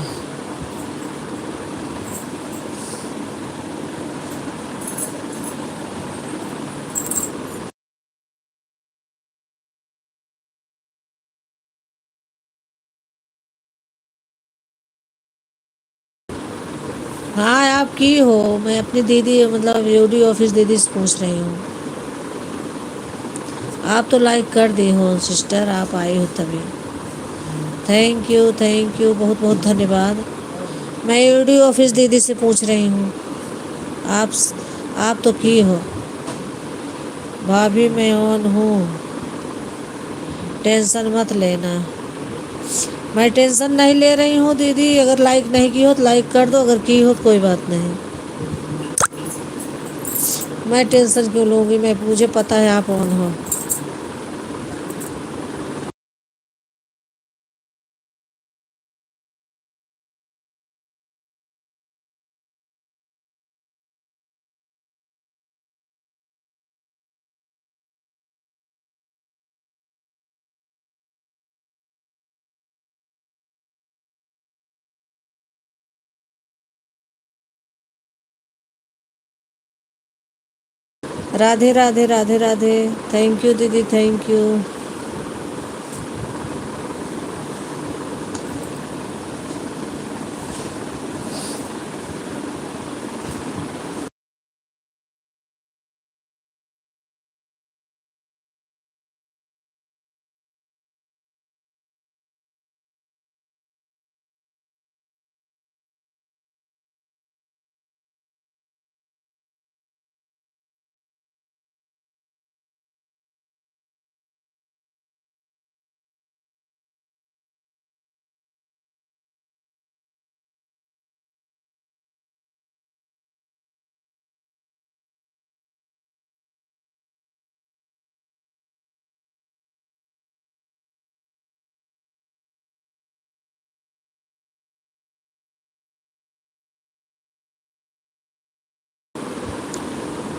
हाँ आप की हो, मैं अपनी दीदी मतलब यूडी ऑफिस दीदी से पूछ रही हूँ। आप तो लाइक कर दी हो सिस्टर, आप आई हो तभी। थैंक यू बहुत बहुत धन्यवाद। मैं यूडी ऑफिस दीदी से पूछ रही हूँ। आप आप तो की हो। भाभी मैं ऑन हूँ, टेंशन मत लेना। मैं टेंशन नहीं ले रही हूँ दीदी, अगर लाइक नहीं की हो तो लाइक कर दो, अगर की हो तो कोई बात नहीं। मैं टेंशन क्यों लूँगी, मैं मुझे पता है आप ऑन हो। राधे राधे राधे राधे। थैंक यू दीदी, थैंक यू।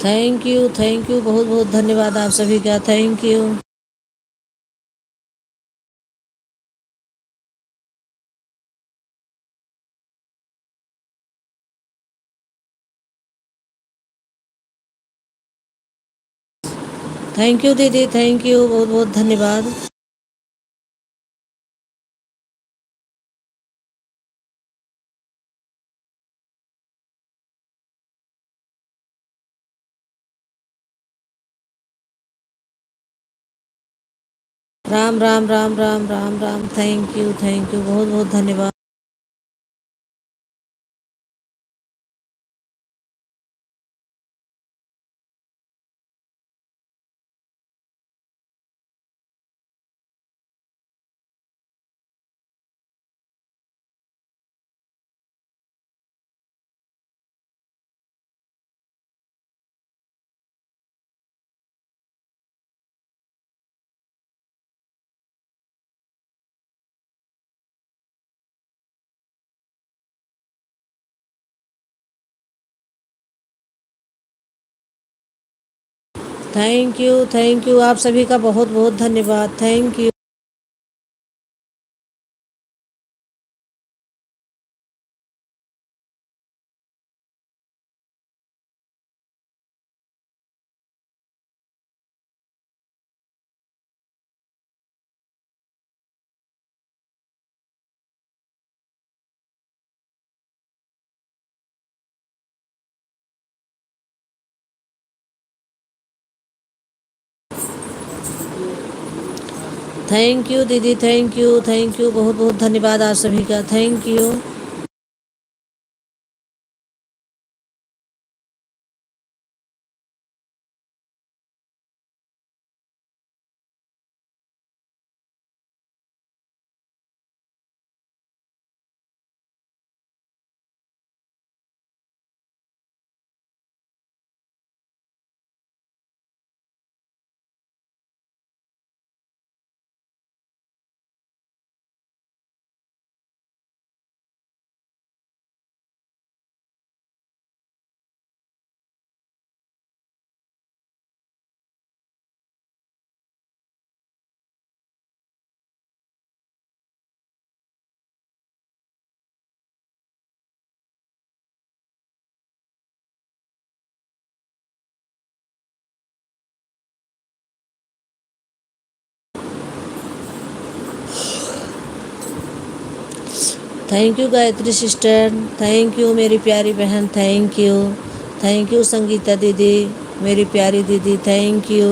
थैंक यू बहुत बहुत धन्यवाद आप सभी का, थैंक यू। थैंक यू दीदी, थैंक यू बहुत बहुत धन्यवाद। राम राम राम राम राम राम, थैंक यू बहुत बहुत धन्यवाद। थैंक यू आप सभी का बहुत बहुत धन्यवाद, थैंक यू। थैंक यू दीदी, थैंक यू बहुत बहुत धन्यवाद आप सभी का, thank you. Thank you Gayatri sister, thank you मेरी प्यारी बहन, थैंक यू संगीता दीदी, मेरी प्यारी दीदी, थैंक यू।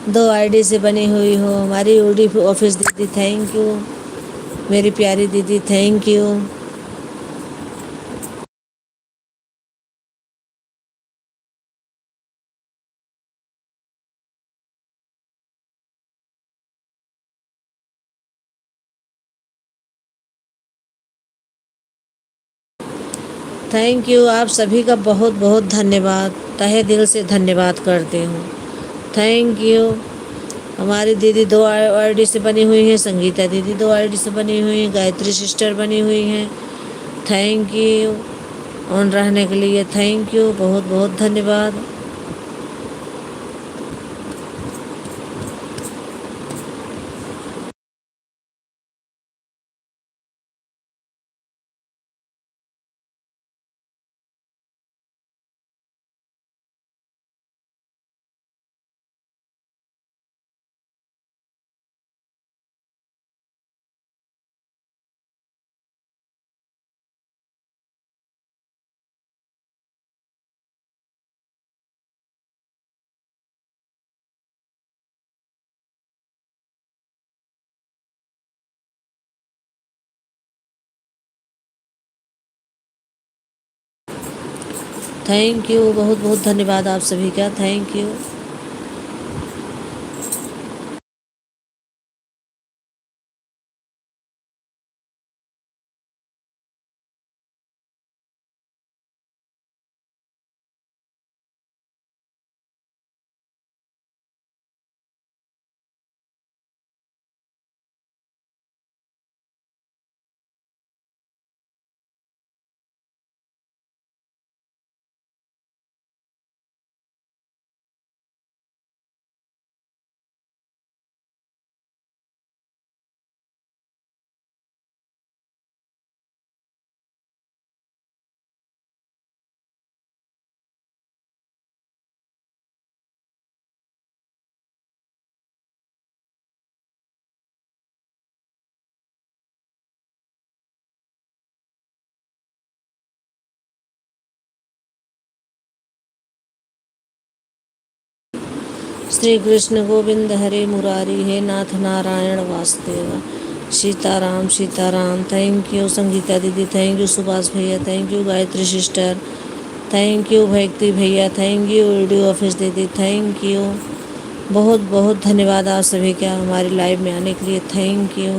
2 आईडी से बनी हुई हो हमारी ओडी ऑफिस दीदी, थैंक यू मेरी प्यारी दीदी, थैंक यू। थैंक यू, आप सभी का बहुत बहुत धन्यवाद, तहे दिल से धन्यवाद करती हूँ। Thank you. हमारी दीदी 2 आईडी से बनी हुई हैं, संगीता दीदी 2 आईडी से बनी हुई हैं, गायत्री सिस्टर बनी हुई हैं। थैंक यू ऑन रहने के लिए, थैंक यू, बहुत बहुत धन्यवाद। थैंक यू, बहुत बहुत धन्यवाद आप सभी का, थैंक यू। श्री कृष्ण गोविंद हरे मुरारी, हे नाथ नारायण वासुदेव, सीताराम सीताराम। थैंक यू संगीता दीदी, थैंक यू सुभाष भैया, thank you Gayatri sister, thank you Bhakti भैया, थैंक यू वीडियो ऑफिस दीदी, थैंक यू, बहुत बहुत धन्यवाद आप सभी का हमारी लाइव में आने के लिए, thank you.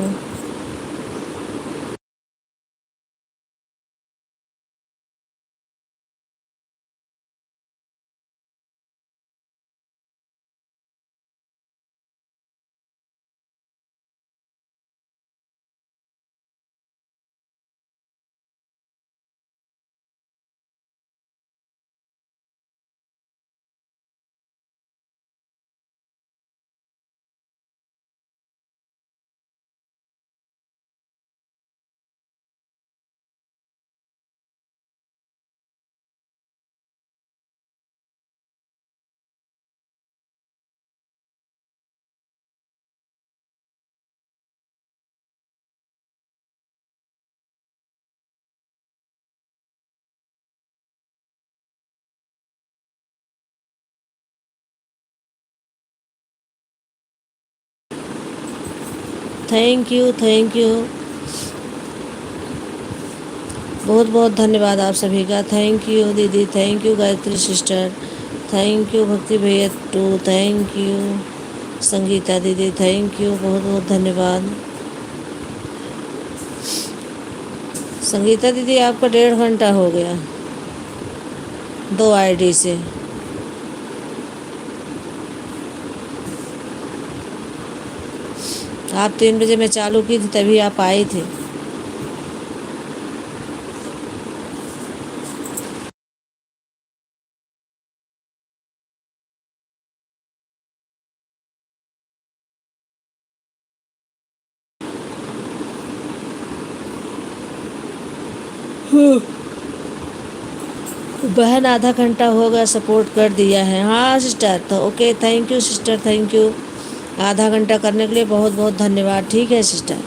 Thank you, thank you, बहुत बहुत धन्यवाद आप सभी का, थैंक यू दीदी, thank you Gayatri sister, thank you Bhakti भैया टू, थैंक यू संगीता दीदी, थैंक यू, बहुत बहुत धन्यवाद। संगीता दीदी आपका 1.5 घंटा हो गया 2 आईडी से। आप 3 बजे मैं चालू की थी तभी आप आई थे। बहन आधा घंटा हो गया सपोर्ट कर दिया है, हाँ सिस्टर, तो okay, thank you sister, thank you, आधा घंटा करने के लिए बहुत बहुत धन्यवाद, ठीक है सिस्टर,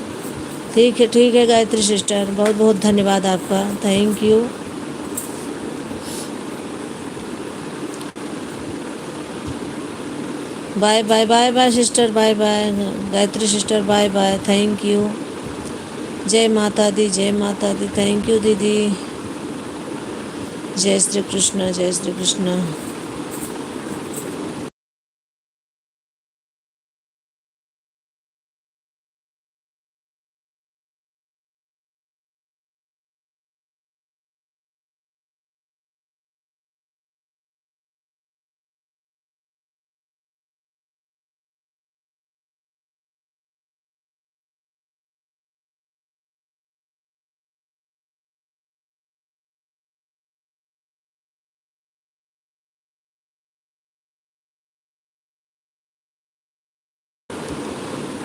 ठीक है गायत्री सिस्टर, बहुत बहुत धन्यवाद आपका, thank you. Bye bye bye bye sister, bye bye Gayatri sister, bye bye, thank you. जय माता दी, जय माता दी, थैंक यू दीदी। जय श्री कृष्ण, जय श्री कृष्ण।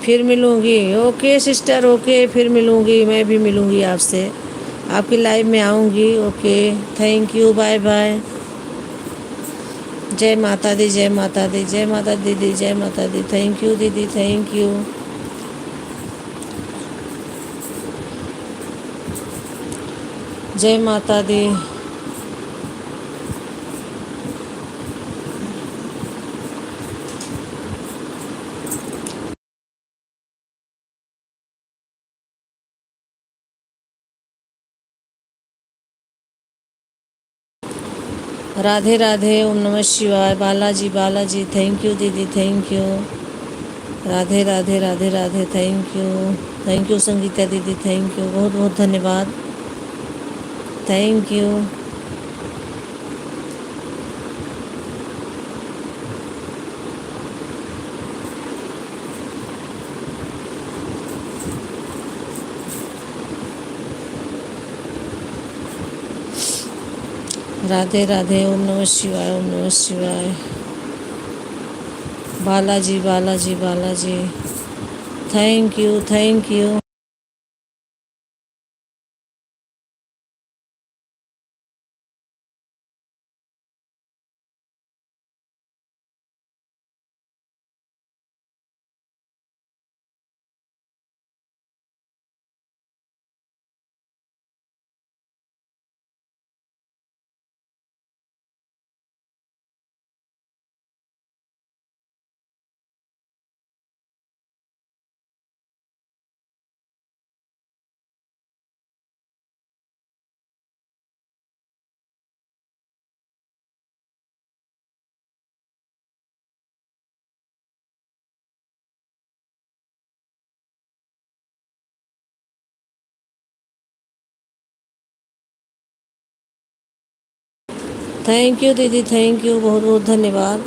फिर मिलूँगी, ओके सिस्टर, ओके, फिर मिलूँगी, मैं भी मिलूँगी आपसे, आपकी लाइव में आऊँगी, okay, thank you, bye bye. जय माता दी, जय माता दी, जय माता दीदी, जय माता दी, थैंक यू दीदी, थैंक यू। जय माता दी। राधे राधे, ओम नमः शिवाय, बालाजी बालाजी, थैंक यू दीदी, thank you. Radhe Radhe Radhe Radhe, thank you Sangeeta दीदी, थैंक यू, बहुत बहुत धन्यवाद, थैंक यू। राधे राधे, ओम नमः शिवाय, ओम नमः शिवाय, Balaji Balaji Balaji, thank you, thank you. Thank you दीदी, थैंक यू, बहुत बहुत धन्यवाद।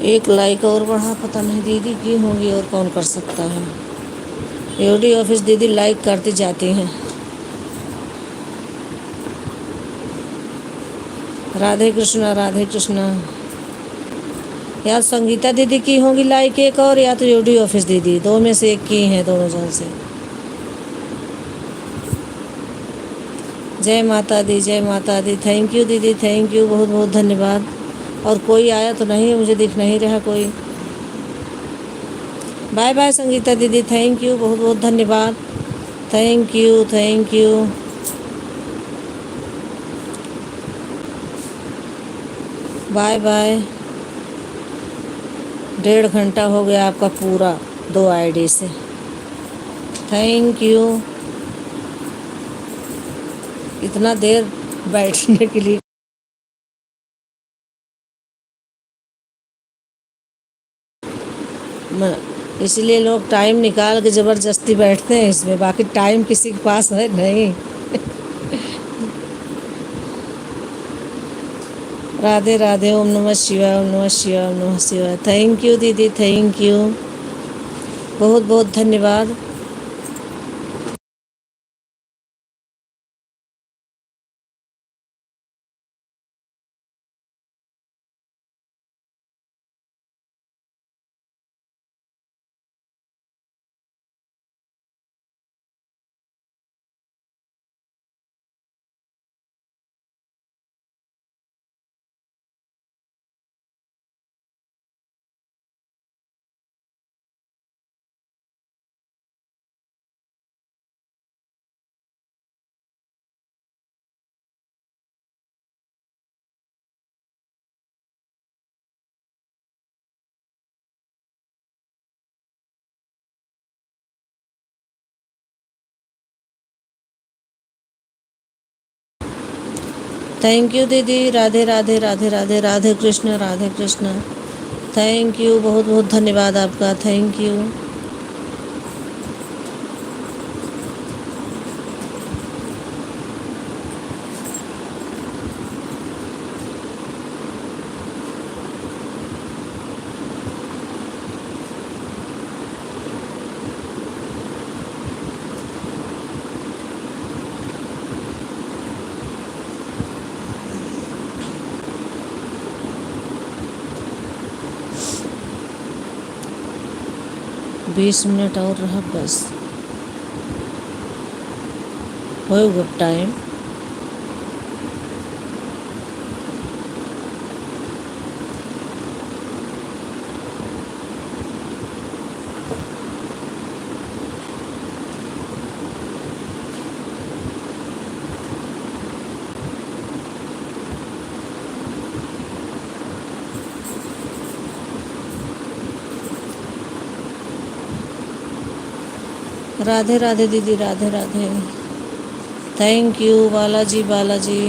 एक लाइक और बढ़ा, पता नहीं दीदी की होंगी और कौन कर सकता है। एओडी ऑफिस दीदी लाइक करती जाती हैं। राधे कृष्णा, राधे कृष्णा। या संगीता दीदी की होंगी लाइक एक और, या तो एओडी ऑफिस दीदी, दो में से एक की हैं, दोनों जन से। जय माता दी, जय माता दी, थैंक यू दीदी, थैंक यू, बहुत बहुत धन्यवाद। और कोई आया तो नहीं, मुझे दिख नहीं रहा कोई। बाय बाय संगीता दीदी, थैंक यू, बहुत बहुत धन्यवाद, thank you, thank you. Bye bye. 1.5 घंटा हो गया आपका पूरा, 2 आईडी से, थैंक यू। इतना देर बैठने के लिए। इसलिए लोग टाइम निकाल के ज़बरदस्ती बैठते हैं इसमें, बाकी टाइम किसी के पास है नहीं। राधे राधे, ओम नमः शिवाय, ओम नमः शिवाय, ओम नमः शिवाय, थैंक यू दीदी, थैंक यू, बहुत बहुत धन्यवाद। थैंक यू दीदी। राधे राधे राधे राधे राधे कृष्ण राधे कृष्ण। थैंक यू, बहुत बहुत धन्यवाद आपका, थैंक यू। बीस मिनट और रहा बस, हो गुड टाइम। राधे राधे दीदी, Radhe Radhe. Thank you Balaji, Balaji.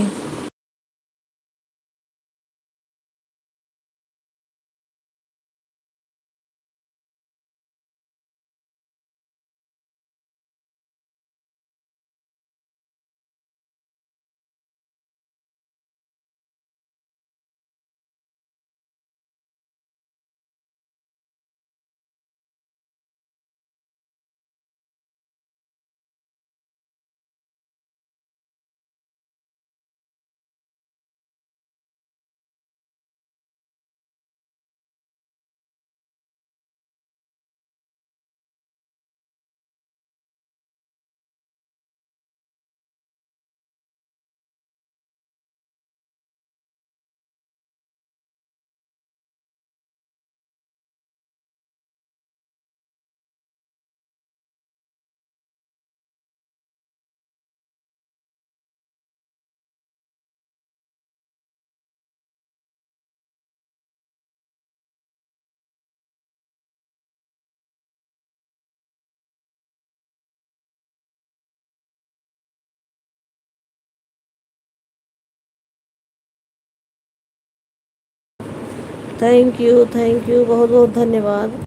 Thank you, बहुत बहुत धन्यवाद।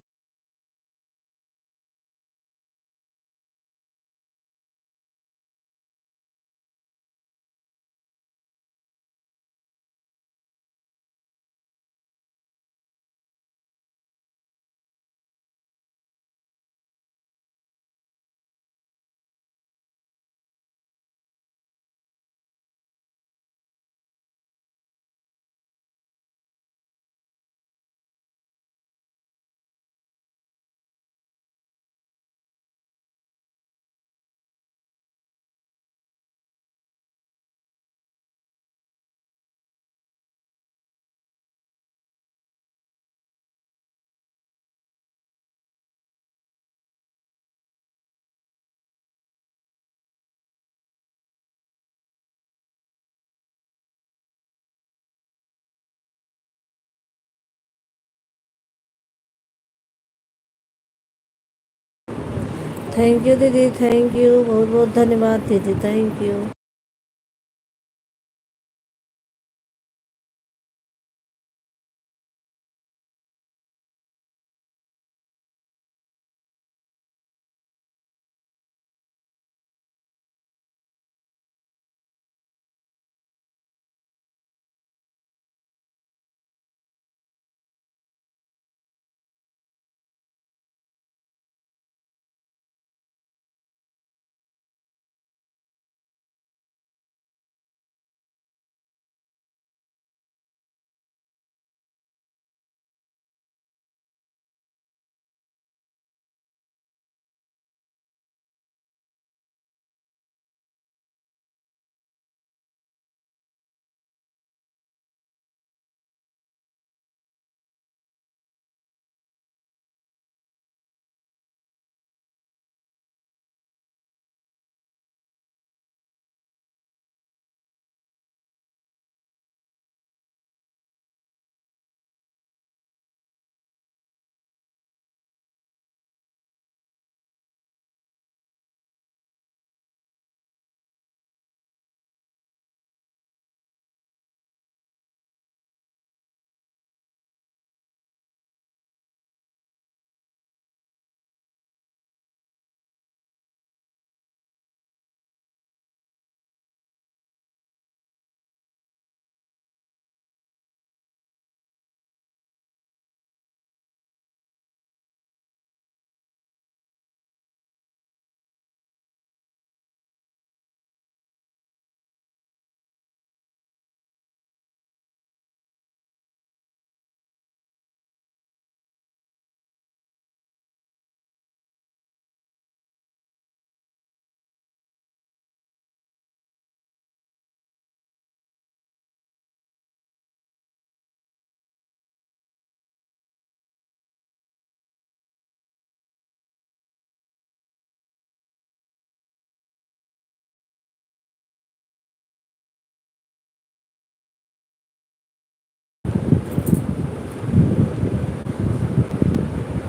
थैंक यू दीदी, थैंक यू, बहुत बहुत धन्यवाद दीदी, थैंक यू।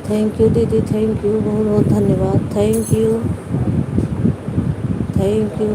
थैंक यू दीदी, थैंक यू, बहुत बहुत धन्यवाद। Thank you, thank you.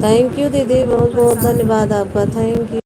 Thank you दीदी, बहुत बहुत धन्यवाद आपका। Thank you.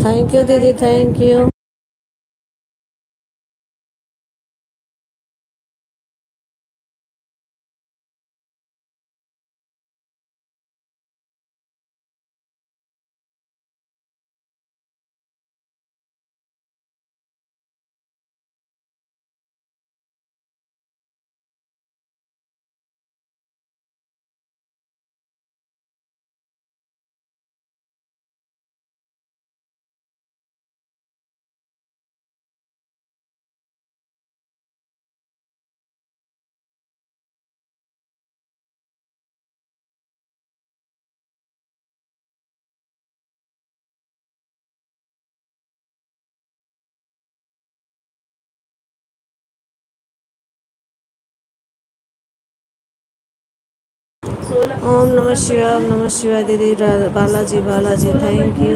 थैंक यू दीदी, थैंक यू। ओम नमः शिवाय, ओम नमः शिवाय दीदी। Balaji, Balaji, thank you.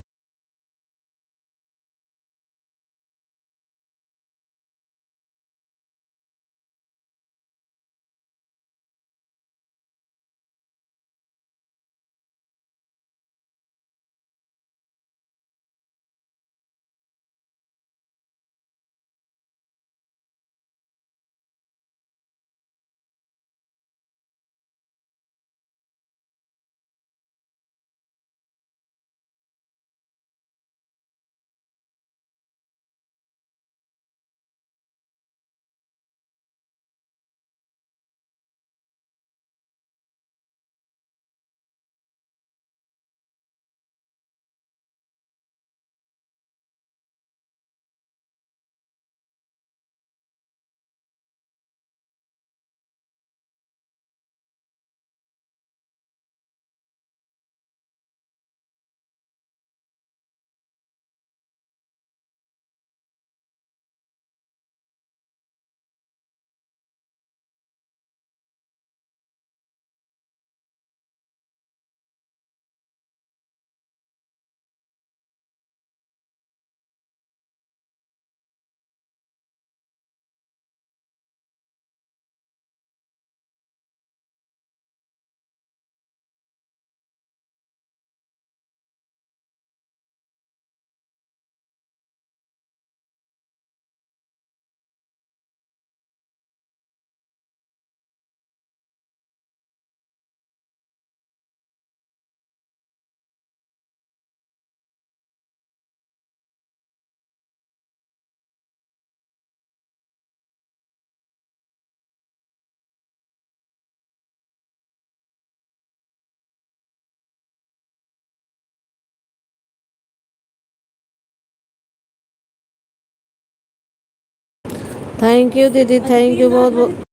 Thank you दीदी, थैंक यू बहुत बहुत।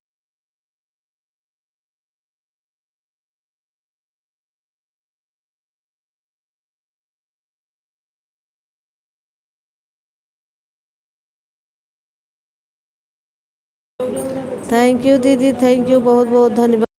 थैंक यू दीदी, थैंक यू बहुत बहुत धन्यवाद।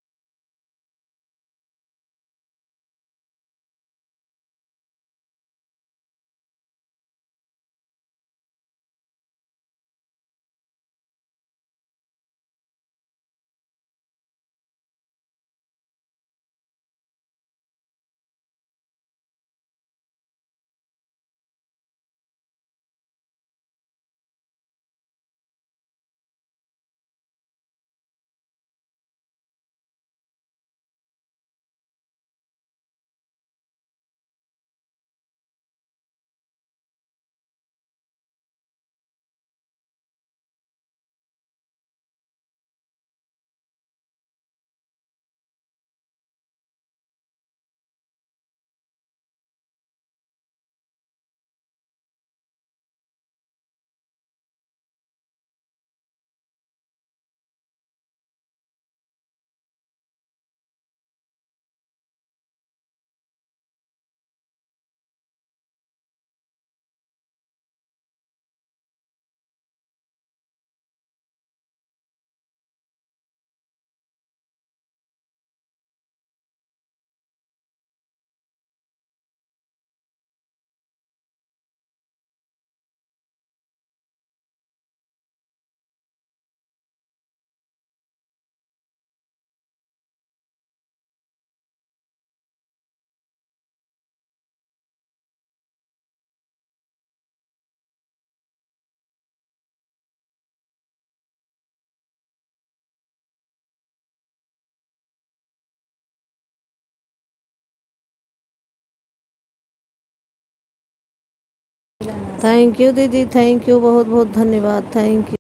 थैंक यू दीदी, थैंक यू बहुत बहुत धन्यवाद, थैंक यू।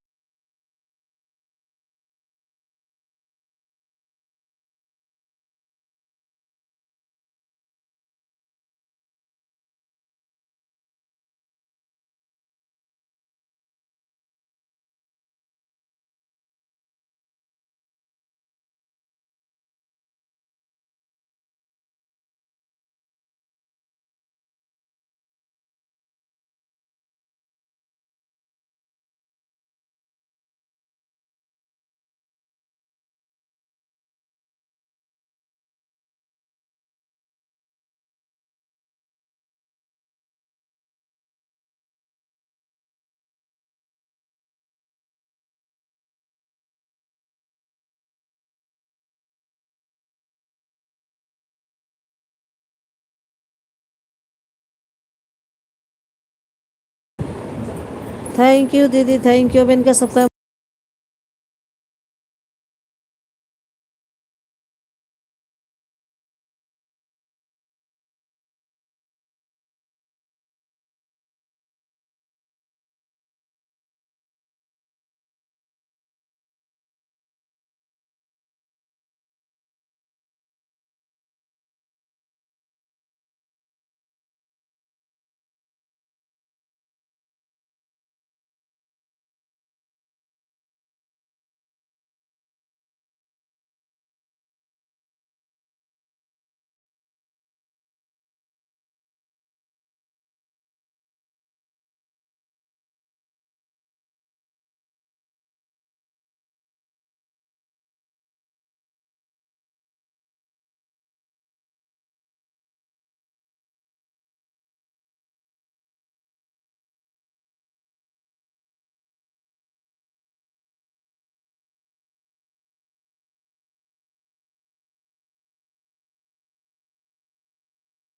थैंक यू दीदी, थैंक यू। अब इनका सबका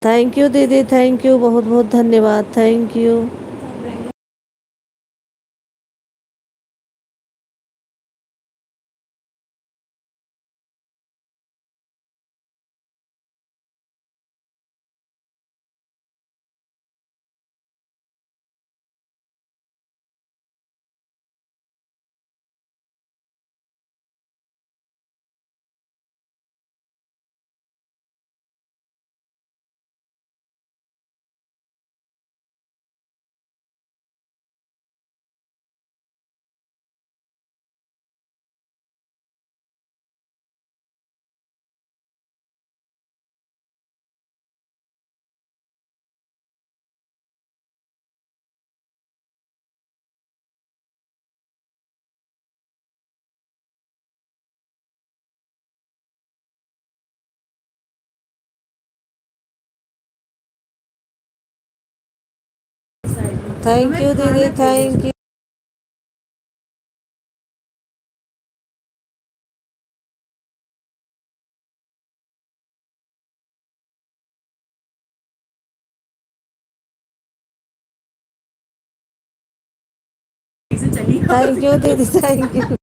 थैंक यू दीदी, थैंक यू बहुत बहुत धन्यवाद, थैंक यू। थैंक यू दीदी, थैंक यू। थैंक यू दीदी, थैंक यू।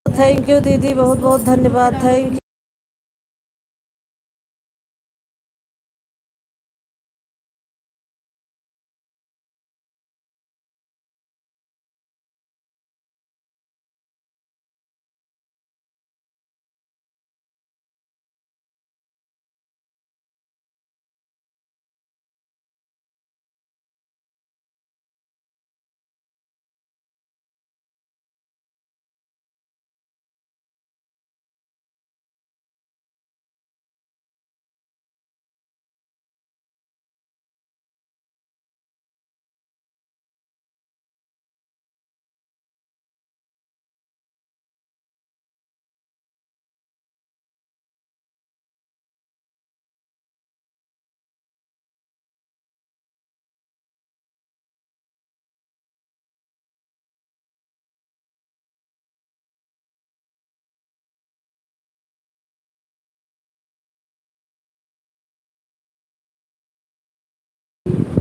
थैंक यू दीदी, बहुत बहुत धन्यवाद, थैंक यू।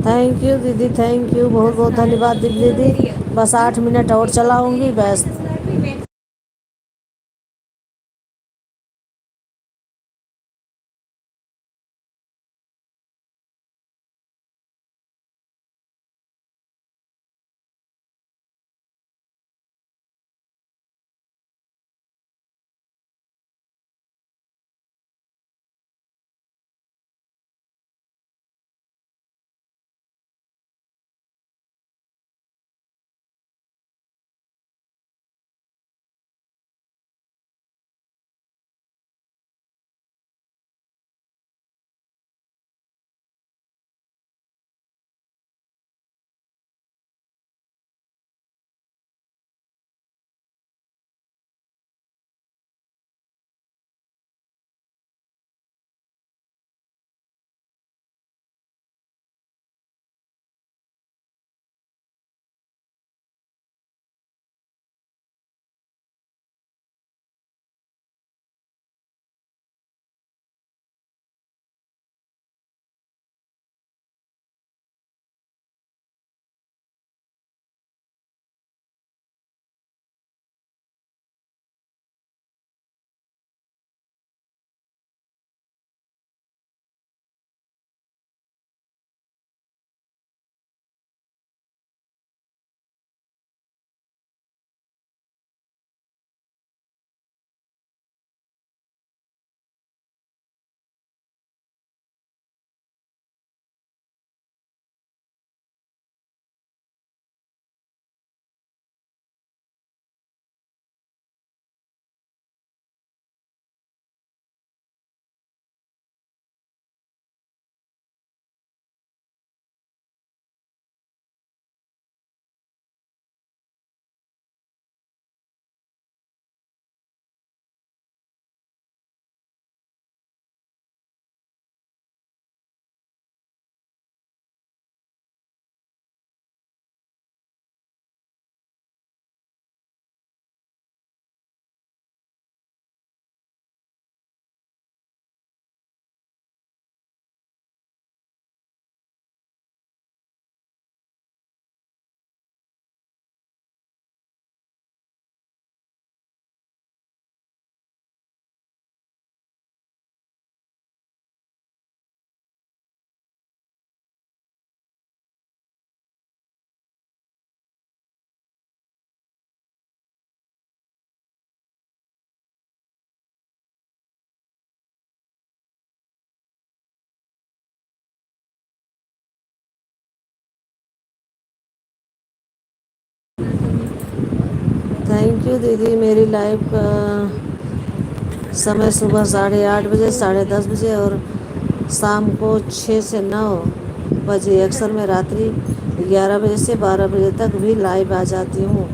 थैंक यू दीदी, थैंक यू, बहुत बहुत धन्यवाद दीदी। बस 8 मिनट और चलाऊंगी बस। थैंक यू दीदी। मेरी लाइव का समय सुबह 8:30 बजे, 10:30 बजे और शाम को 6 से 9 बजे। अक्सर मैं रात्रि 11 बजे से 12 बजे तक भी लाइव आ जाती हूँ।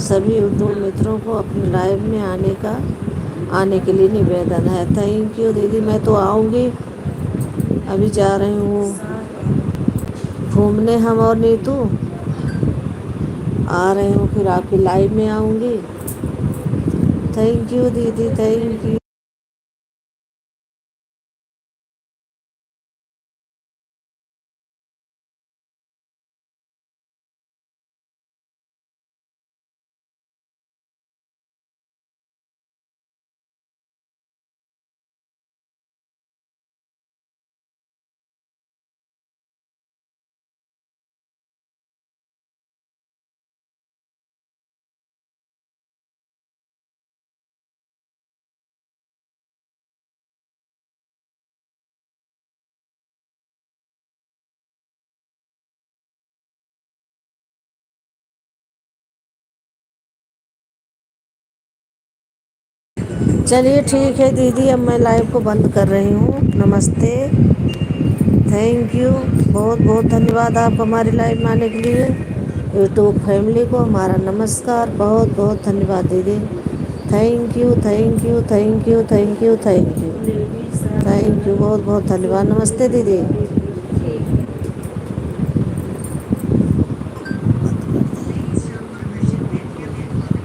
सभी यूट्यूब मित्रों को अपने लाइव में आने के लिए निवेदन है। थैंक यू दीदी। मैं तो आऊँगी, अभी जा रही हूँ घूमने हम और नीतू आ रहे हूँ, फिर आपकी लाइव में आऊँगी। थैंक यू दीदी, थैंक यू। चलिए ठीक है दीदी, अब मैं लाइव को बंद कर रही हूँ। नमस्ते, थैंक यू, बहुत बहुत धन्यवाद आप हमारी लाइव में आने के लिए। यूट्यूब फैमिली को हमारा नमस्कार, बहुत बहुत धन्यवाद दीदी। Thank you, thank you, thank you, thank you, thank you, thank you, बहुत बहुत धन्यवाद। नमस्ते दीदी।